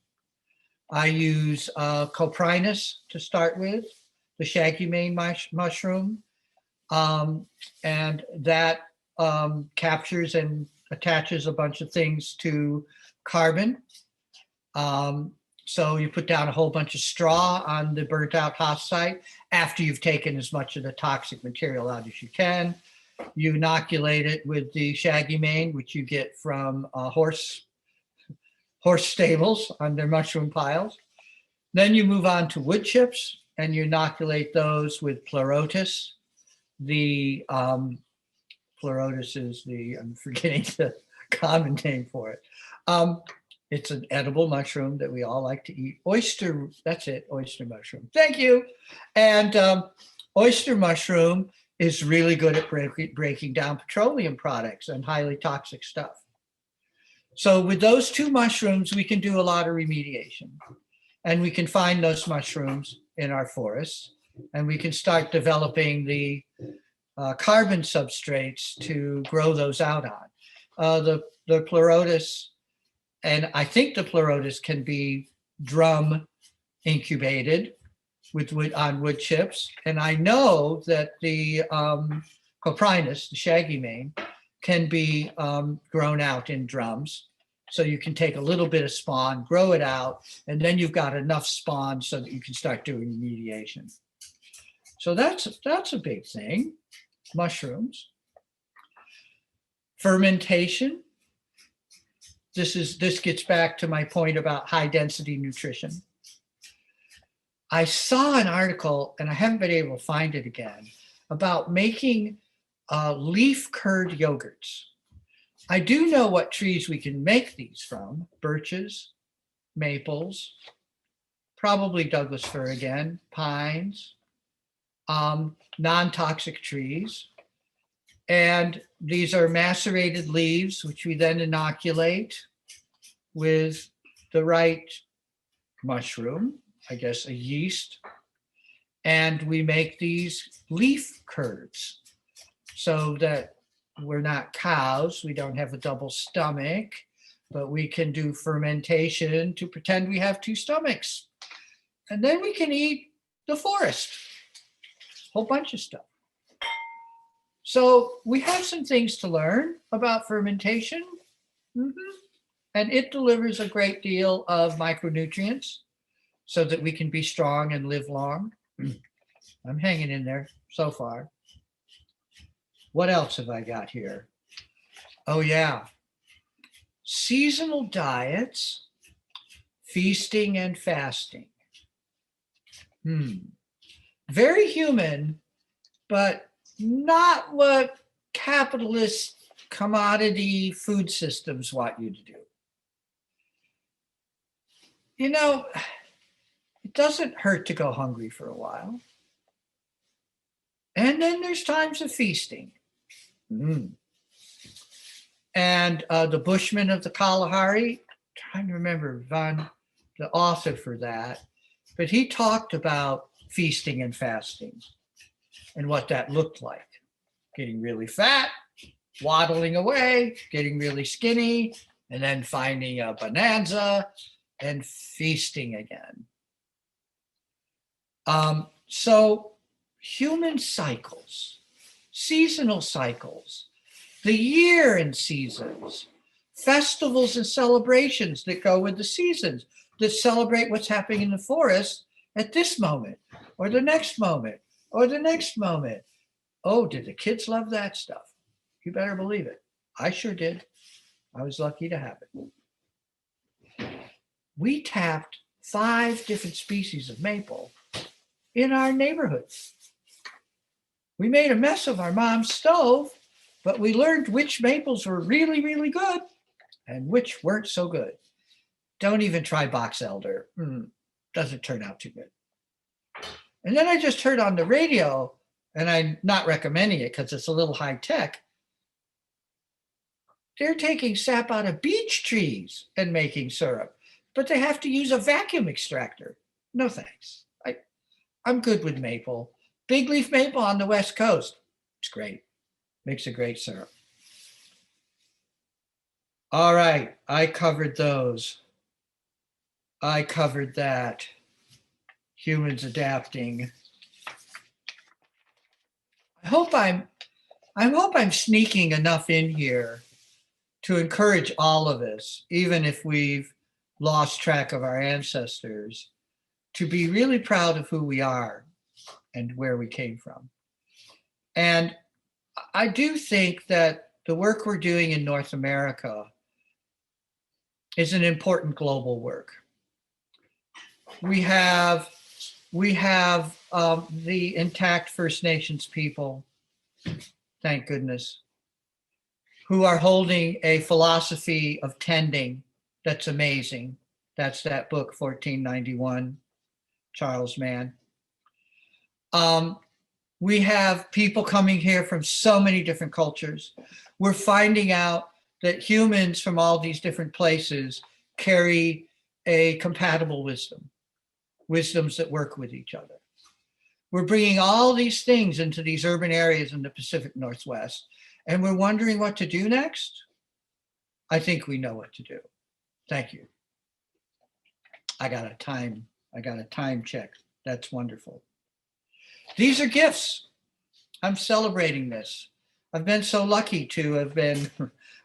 I use coprinus to start with, the shaggy mane mushroom, and that captures and attaches a bunch of things to carbon. So you put down a whole bunch of straw on the burnt out house site after you've taken as much of the toxic material out as you can. You inoculate it with the shaggy mane, which you get from horse stables on their mushroom piles. Then you move on to wood chips and you inoculate those with pleurotus. The pleurotus is I'm forgetting the common name for it. It's an edible mushroom that we all like to eat. Oyster, that's it, oyster mushroom. Thank you. And oyster mushroom is really good at breaking down petroleum products and highly toxic stuff. So with those two mushrooms, we can do a lot of remediation. And we can find those mushrooms in our forests. And we can start developing the carbon substrates to grow those out on. The pleurotus, and I think the pleurotus can be drum incubated with wood on wood chips. And I know that the coprinus, the shaggy mane, can be grown out in drums. So you can take a little bit of spawn, grow it out, and then you've got enough spawn so that you can start doing remediation. So that's a big thing. Mushrooms. Fermentation. This gets back to my point about high density nutrition. I saw an article, and I haven't been able to find it again, about making leaf curd yogurts. I do know what trees we can make these from: birches, maples, probably Douglas fir again, pines, non-toxic trees. And these are macerated leaves, which we then inoculate with the right mushroom, I guess a yeast. And we make these leaf curds so that we're not cows, we don't have a double stomach, but we can do fermentation to pretend we have two stomachs. And then we can eat the forest, a whole bunch of stuff. So we have some things to learn about fermentation. And it delivers a great deal of micronutrients so that we can be strong and live long. I'm hanging in there so far. What else have I got here? Oh yeah. Seasonal diets, feasting and fasting. Very human, but not what capitalist commodity food systems want you to do. You know, it doesn't hurt to go hungry for a while. And then there's times of feasting. And the Bushman of the Kalahari, trying to remember the author for that, but he talked about feasting and fasting and what that looked like. Getting really fat, waddling away, getting really skinny, and then finding a bonanza and feasting again. So human cycles, seasonal cycles, the year in seasons, festivals and celebrations that go with the seasons, that celebrate what's happening in the forest at this moment, or the next moment, or the next moment. Oh, did the kids love that stuff? You better believe it. I sure did. I was lucky to have it. We tapped 5 different species of maple in our neighborhood. We made a mess of our mom's stove, but we learned which maples were really, really good and which weren't so good. Don't even try box elder. Doesn't turn out too good. And then I just heard on the radio, and I'm not recommending it because it's a little high tech, they're taking sap out of beech trees and making syrup, but they have to use a vacuum extractor. No thanks. I'm good with maple. Big leaf maple on the West Coast. It's great. Makes a great syrup. All right, I covered those. I covered that. Humans adapting. I hope I'm I hope I'm sneaking enough in here to encourage all of us, even if we've lost track of our ancestors, to be really proud of who we are and where we came from. And I do think that the work we're doing in North America is an important global work. We have the intact First Nations people, thank goodness, who are holding a philosophy of tending that's amazing. That's that book, 1491, Charles Mann. Um, we have people coming here from so many different cultures. We're finding out that humans from all these different places carry a compatible wisdom, wisdoms that work with each other. We're bringing all these things into these urban areas in the Pacific Northwest, and we're wondering what to do next. I think we know what to do. Thank you. I got a time check. That's wonderful. These are gifts. I'm celebrating this. I've been so lucky to have been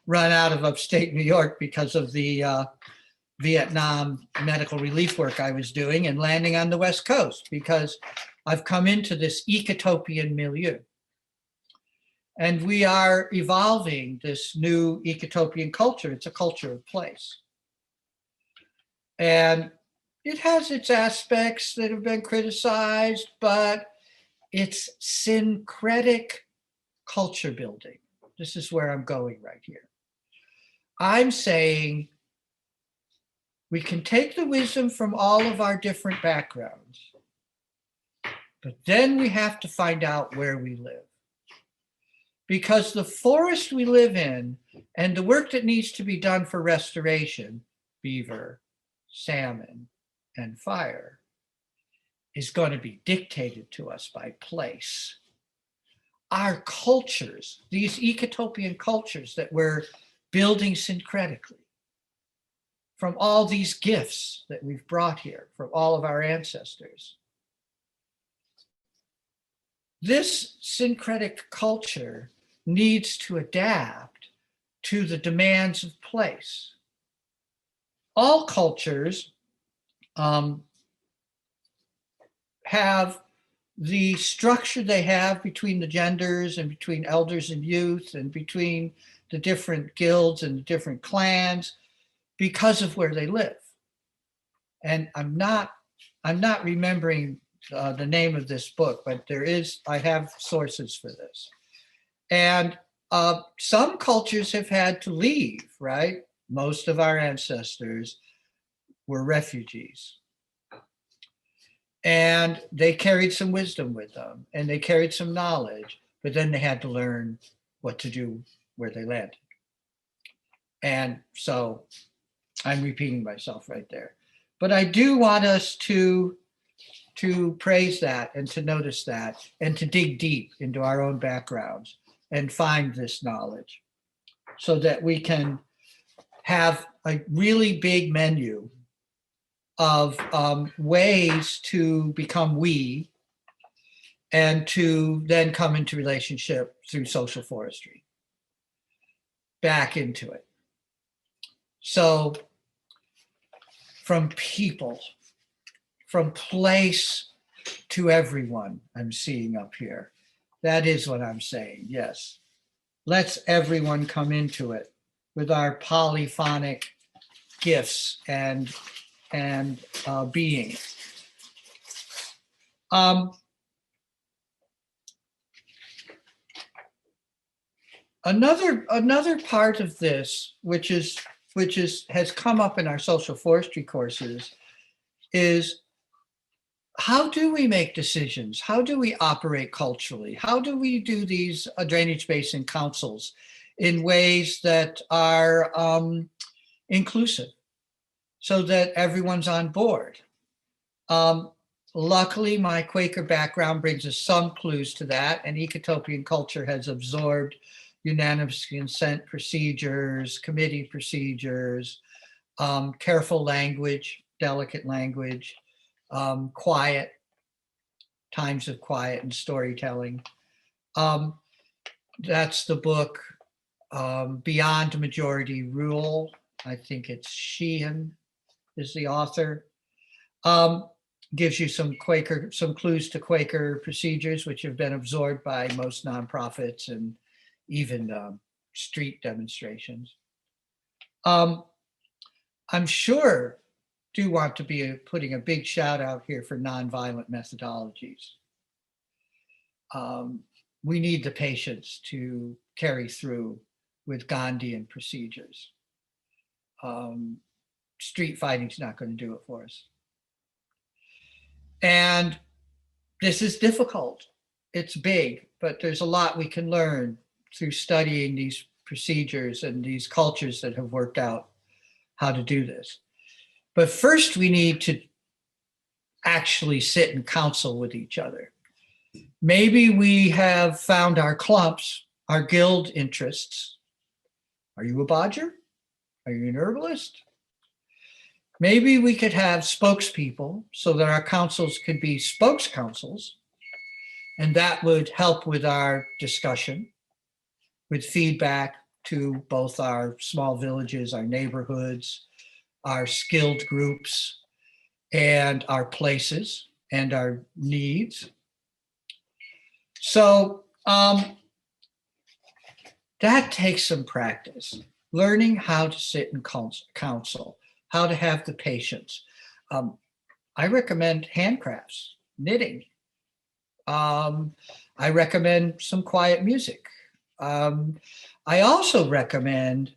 run out of upstate New York because of the Vietnam medical relief work I was doing and landing on the West Coast because I've come into this ecotopian milieu. And we are evolving this new ecotopian culture. It's a culture of place. And it has its aspects that have been criticized, but it's syncretic culture building. This is where I'm going right here. I'm saying we can take the wisdom from all of our different backgrounds, but then we have to find out where we live. Because the forest we live in and the work that needs to be done for restoration, beaver, salmon, and fire, is going to be dictated to us by place. Our cultures, these ecotopian cultures that we're building syncretically, from all these gifts that we've brought here from all of our ancestors. This syncretic culture needs to adapt to the demands of place. All cultures have the structure they have between the genders and between elders and youth and between the different guilds and the different clans because of where they live. And I'm not remembering the name of this book, but I have sources for this. And some cultures have had to leave, right? Most of our ancestors were refugees. And they carried some wisdom with them and they carried some knowledge, but then they had to learn what to do where they landed. And so I'm repeating myself right there. But I do want us to praise that and to notice that and to dig deep into our own backgrounds and find this knowledge so that we can have a really big menu of ways to become we and to then come into relationship through social forestry back into it. So from people, from place to everyone, I'm seeing up here. That is what I'm saying, yes. Let's everyone come into it with our polyphonic gifts and being. Another part of this, which has come up in our social forestry courses, is how do we make decisions? How do we operate culturally? How do we do these drainage basin councils in ways that are inclusive so that everyone's on board? Luckily, my Quaker background brings us some clues to that, and ecotopian culture has absorbed unanimous consent procedures, committee procedures, careful language, delicate language, quiet, times of quiet and storytelling. That's the book, Beyond Majority Rule. I think it's Sheehan is the author. Gives you some clues to Quaker procedures, which have been absorbed by most nonprofits and even street demonstrations. I'm sure do want to be putting a big shout out here for nonviolent methodologies. We need the patience to carry through with Gandhian procedures. Street fighting's not going to do it for us. And this is difficult. It's big, but there's a lot we can learn through studying these procedures and these cultures that have worked out how to do this. But first, we need to actually sit and counsel with each other. Maybe we have found our clumps, our guild interests. Are you a bodger? Are you an herbalist? Maybe we could have spokespeople so that our councils could be spokes councils, and that would help with our discussion, with feedback to both our small villages, our neighborhoods, our skilled groups, and our places and our needs. So that takes some practice, learning how to sit in council, how to have the patience. I recommend handcrafts, knitting. I recommend some quiet music. I also recommend,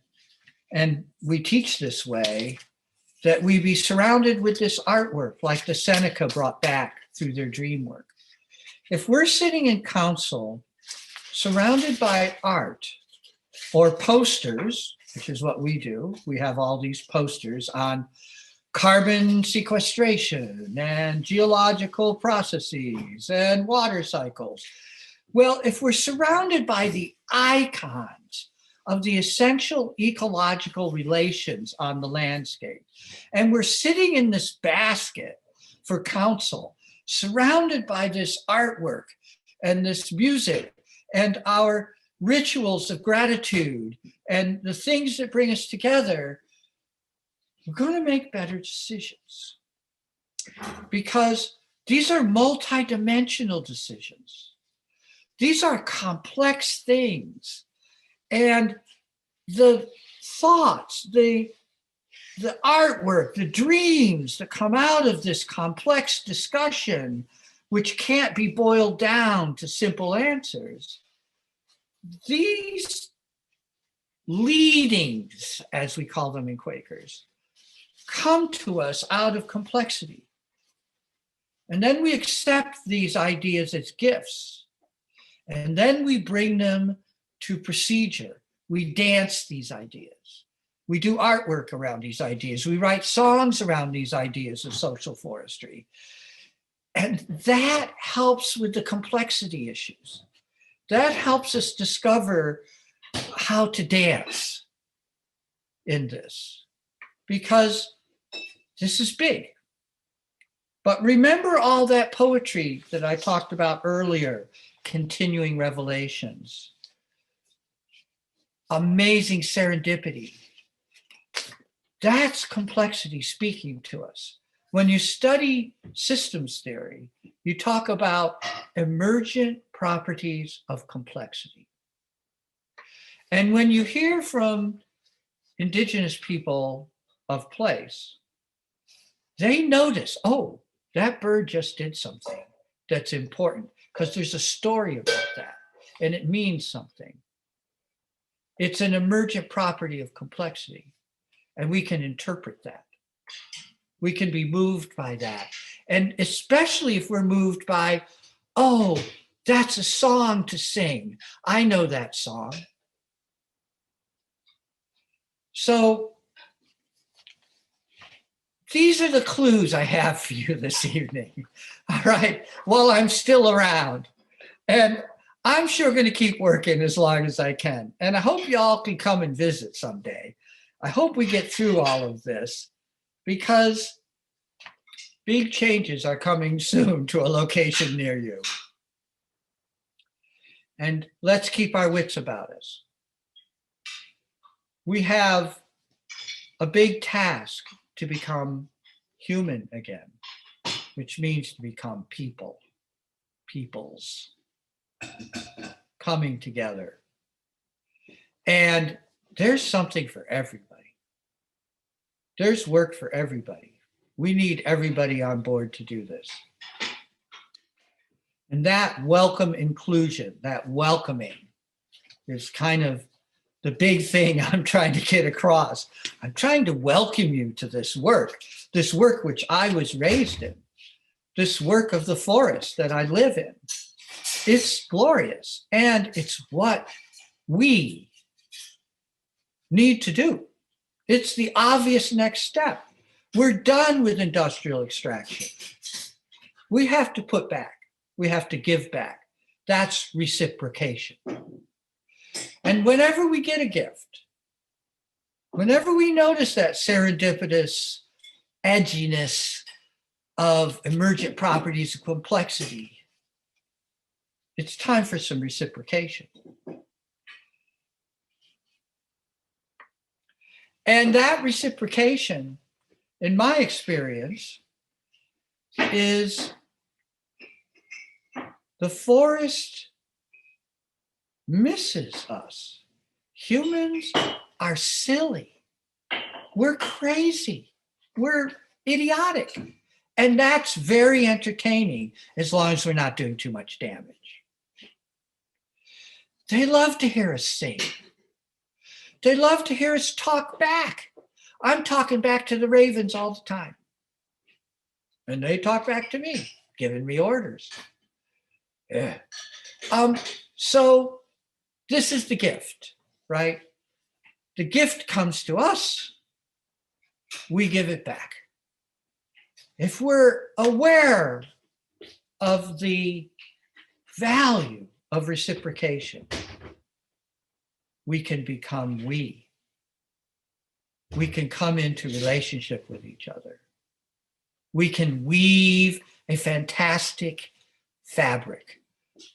and we teach this way, that we be surrounded with this artwork like the Seneca brought back through their dream work. If we're sitting in council surrounded by art or posters, which is what we do, we have all these posters on carbon sequestration and geological processes and water cycles. Well, if we're surrounded by the icons of the essential ecological relations on the landscape, and we're sitting in this basket for council, surrounded by this artwork and this music and our rituals of gratitude and the things that bring us together, we're going to make better decisions, because these are multidimensional decisions. These are complex things. And the thoughts, the artwork, the dreams that come out of this complex discussion, which can't be boiled down to simple answers, these leadings, as we call them in Quakers, come to us out of complexity. And then we accept these ideas as gifts. And then we bring them to procedure. We dance these ideas. We do artwork around these ideas. We write songs around these ideas of social forestry. And that helps with the complexity issues. That helps us discover how to dance in this, because this is big. But remember all that poetry that I talked about earlier, continuing revelations, amazing serendipity. That's complexity speaking to us. When you study systems theory, you talk about emergent properties of complexity. And when you hear from indigenous people of place, they notice, oh, that bird just did something that's important, because there's a story about that and it means something. It's an emergent property of complexity, and we can interpret that. We can be moved by that. And especially if we're moved by, oh, that's a song to sing. I know that song. So these are the clues I have for you this evening. All right, while I'm still around. And I'm sure going to keep working as long as I can. And I hope y'all can come and visit someday. I hope we get through all of this because big changes are coming soon to a location near you. And let's keep our wits about us. We have a big task to become human again, which means to become peoples, coming together. And there's something for everybody. There's work for everybody. We need everybody on board to do this. And that welcome inclusion, that welcoming is kind of the big thing I'm trying to get across. I'm trying to welcome you to this work which I was raised in, this work of the forest that I live in. It's glorious, and it's what we need to do. It's the obvious next step. We're done with industrial extraction. We have to put back. We have to give back. That's reciprocation. And whenever we get a gift, whenever we notice that serendipitous edginess of emergent properties of complexity, it's time for some reciprocation. And that reciprocation, in my experience, is the forest misses us. Humans are silly. We're crazy. We're idiotic. And that's very entertaining as long as we're not doing too much damage. They love to hear us sing. They love to hear us talk back. I'm talking back to the ravens all the time. And they talk back to me, giving me orders. Yeah. So this is the gift, right? The gift comes to us. We give it back. If we're aware of the value of reciprocation, we can become we. We can come into relationship with each other. We can weave a fantastic fabric,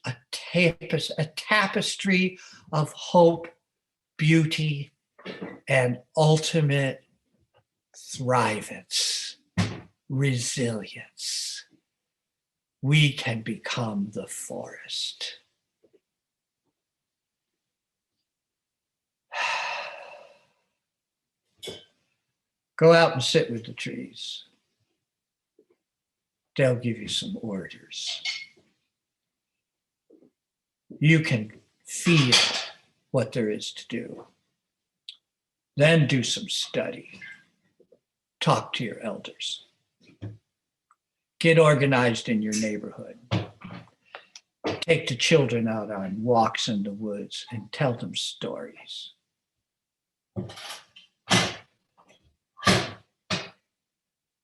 a tapestry of hope, beauty, and ultimate thrivance, resilience. We can become the forest. Go out and sit with the trees. They'll give you some orders. You can feel what there is to do. Then do some study. Talk to your elders. Get organized in your neighborhood. Take the children out on walks in the woods and tell them stories.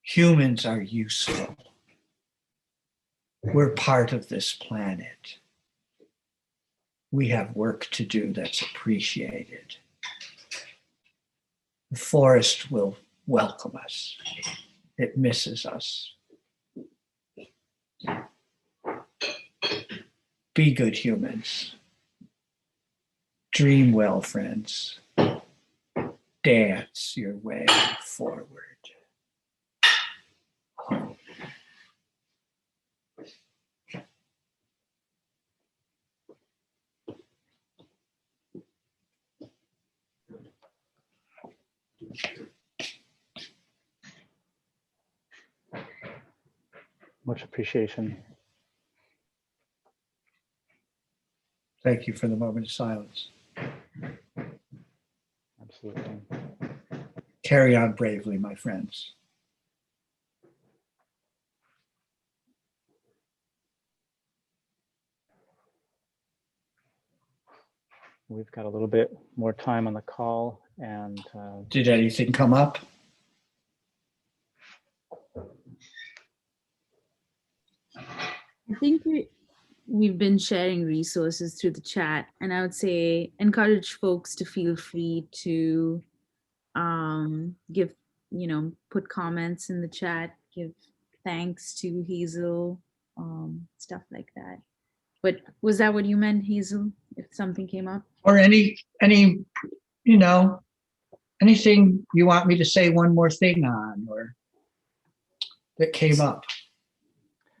Humans are useful. We're part of this planet. We have work to do that's appreciated. The forest will welcome us. It misses us. Be good humans. Dream well, friends. Dance your way forward. Much appreciation. Thank you for the moment of silence. Absolutely. Carry on bravely, my friends. We've got a little bit more time on the call, and did anything come up? I think we've been sharing resources through the chat, and I would say encourage folks to feel free to give, put comments in the chat, give thanks to Hazel, stuff like that. But was that what you meant, Hazel? If something came up? Or any, you know, anything you want me to say one more thing on or that came up.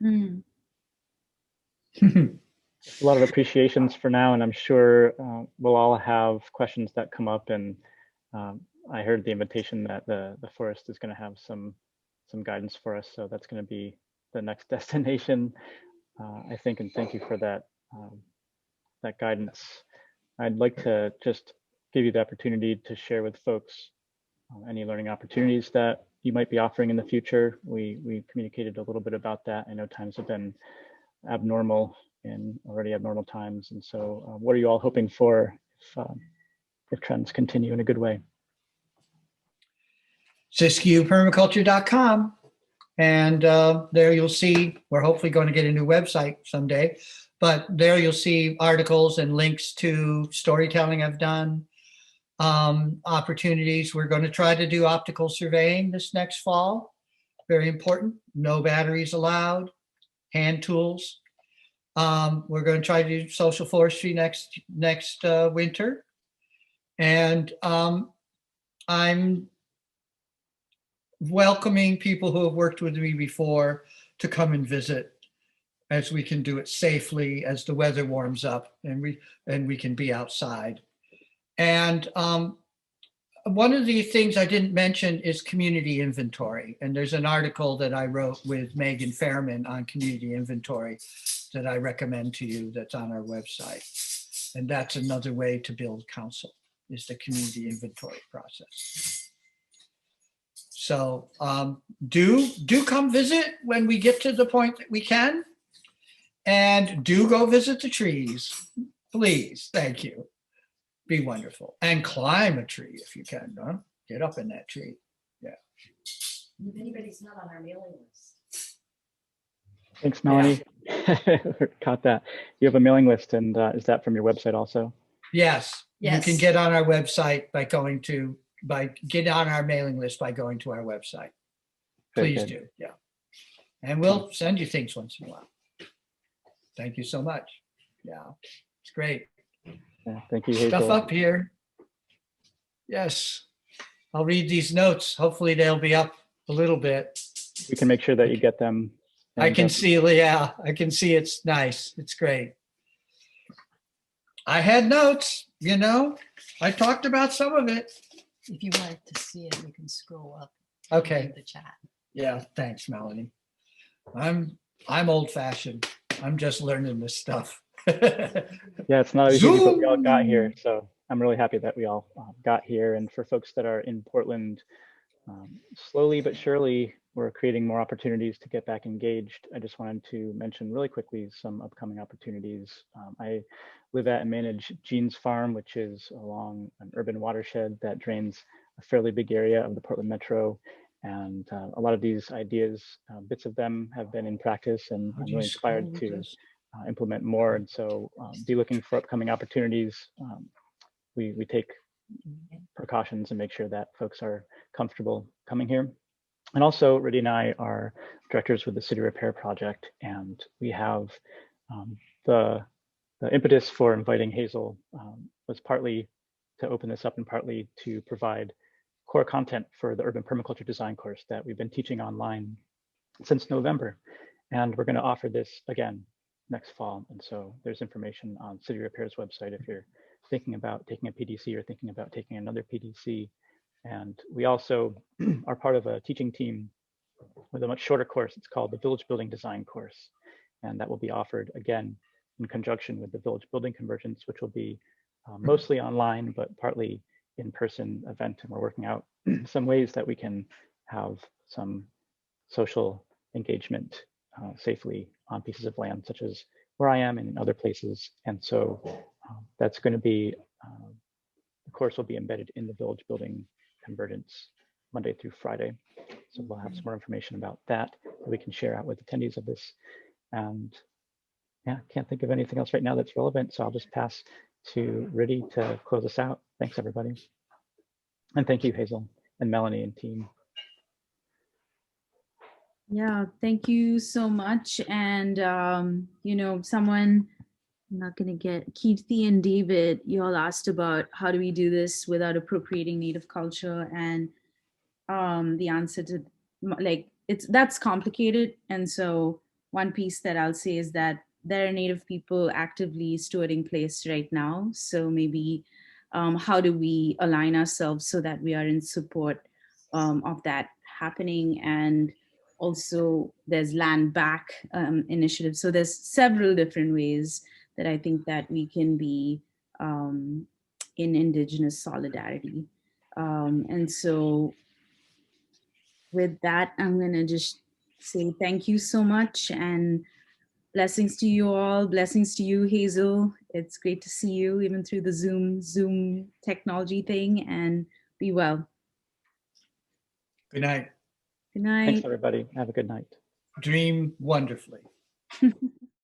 Mm. A lot of appreciations for now, and I'm sure we'll all have questions that come up. And I heard the invitation that the forest is going to have some guidance for us, so that's going to be the next destination, I think. And thank you for that that guidance. I'd like to just give you the opportunity to share with folks any learning opportunities that you might be offering in the future. We communicated a little bit about that. I know times have been abnormal and already abnormal times. And so what are you all hoping for if trends continue in a good way? SiskiyouPermaculture.com. And there you'll see, we're hopefully going to get a new website someday, but there you'll see articles and links to storytelling I've done, opportunities. We're going to try to do optical surveying this next fall. Very important. No batteries allowed, hand tools. We're going to try to do social forestry next winter. And I'm welcoming people who have worked with me before to come and visit, as we can do it safely as the weather warms up and we can be outside. And one of the things I didn't mention is community inventory. And there's an article that I wrote with Megan Fairman on community inventory that I recommend to you, that's on our website. And that's another way to build council, is the community inventory process. So do come visit when we get to the point that we can. And do go visit the trees, please. Thank you. Be wonderful. And climb a tree if you can. Huh? Get up in that tree. Yeah. If anybody's not on our mailing list. Thanks, Melanie. Yeah. Caught that. You have a mailing list, and is that from your website also? Yes. Yes. You can get on our website get on our mailing list by going to our website. Please do. Yeah. And we'll send you things once in a while. Thank you so much. Yeah, it's great. Yeah, thank you, Hazel. Stuff up here. Yes. I'll read these notes. Hopefully they'll be up a little bit. We can make sure that you get them. I can see, yeah, I can see it's nice. It's great. I had notes, I talked about some of it. If you like to see it, you can scroll up. Okay. The chat. Yeah, thanks, Melanie. I'm old fashioned. I'm just learning this stuff. Yeah, it's not easy, but we all got here. So I'm really happy that we all got here. And for folks that are in Portland, slowly but surely, we're creating more opportunities to get back engaged. I just wanted to mention really quickly some upcoming opportunities. I live at and manage Jean's Farm, which is along an urban watershed that drains a fairly big area of the Portland Metro. And a lot of these ideas, bits of them have been in practice, and I'm really inspired to implement more. And so be looking for upcoming opportunities. We take precautions and make sure that folks are comfortable coming here. And also, Rudy and I are directors with the City Repair Project, and we have the impetus for inviting Hazel was partly to open this up and partly to provide core content for the urban permaculture design course that we've been teaching online since November. And we're going to offer this again next fall. And so there's information on City Repair's website if you're thinking about taking a PDC or thinking about taking another PDC. And we also are part of a teaching team with a much shorter course. It's called the Village Building Design course. And that will be offered again in conjunction with the Village Building Convergence, which will be mostly online, but partly in-person event. And we're working out some ways that we can have some social engagement safely on pieces of land, such as where I am and in other places. And so that's going to be, the course will be embedded in the Village Building Convergence Monday through Friday. So we'll have some more information about that we can share out with attendees of this. And Yeah, can't think of anything else right now that's relevant. So I'll just pass to Riddhi to close us out. Thanks, everybody. And thank you, Hazel and Melanie and team. Yeah, thank you so much. And, you know, someone, I'm not going to get Keerthi and David, you all asked about how do we do this without appropriating Native culture. And the answer to like, that's complicated. And so one piece that I'll say is that there are Native people actively stewarding place right now. So maybe how do we align ourselves so that we are in support of that happening? And also there's land back initiatives. So there's several different ways that I think that we can be in Indigenous solidarity. And so with that, I'm going to just say thank you so much and blessings to you all. Blessings to you, Hazel. It's great to see you even through the Zoom technology thing, and be well. Good night. Good Thanks, night. everybody. Have a good night. Dream wonderfully.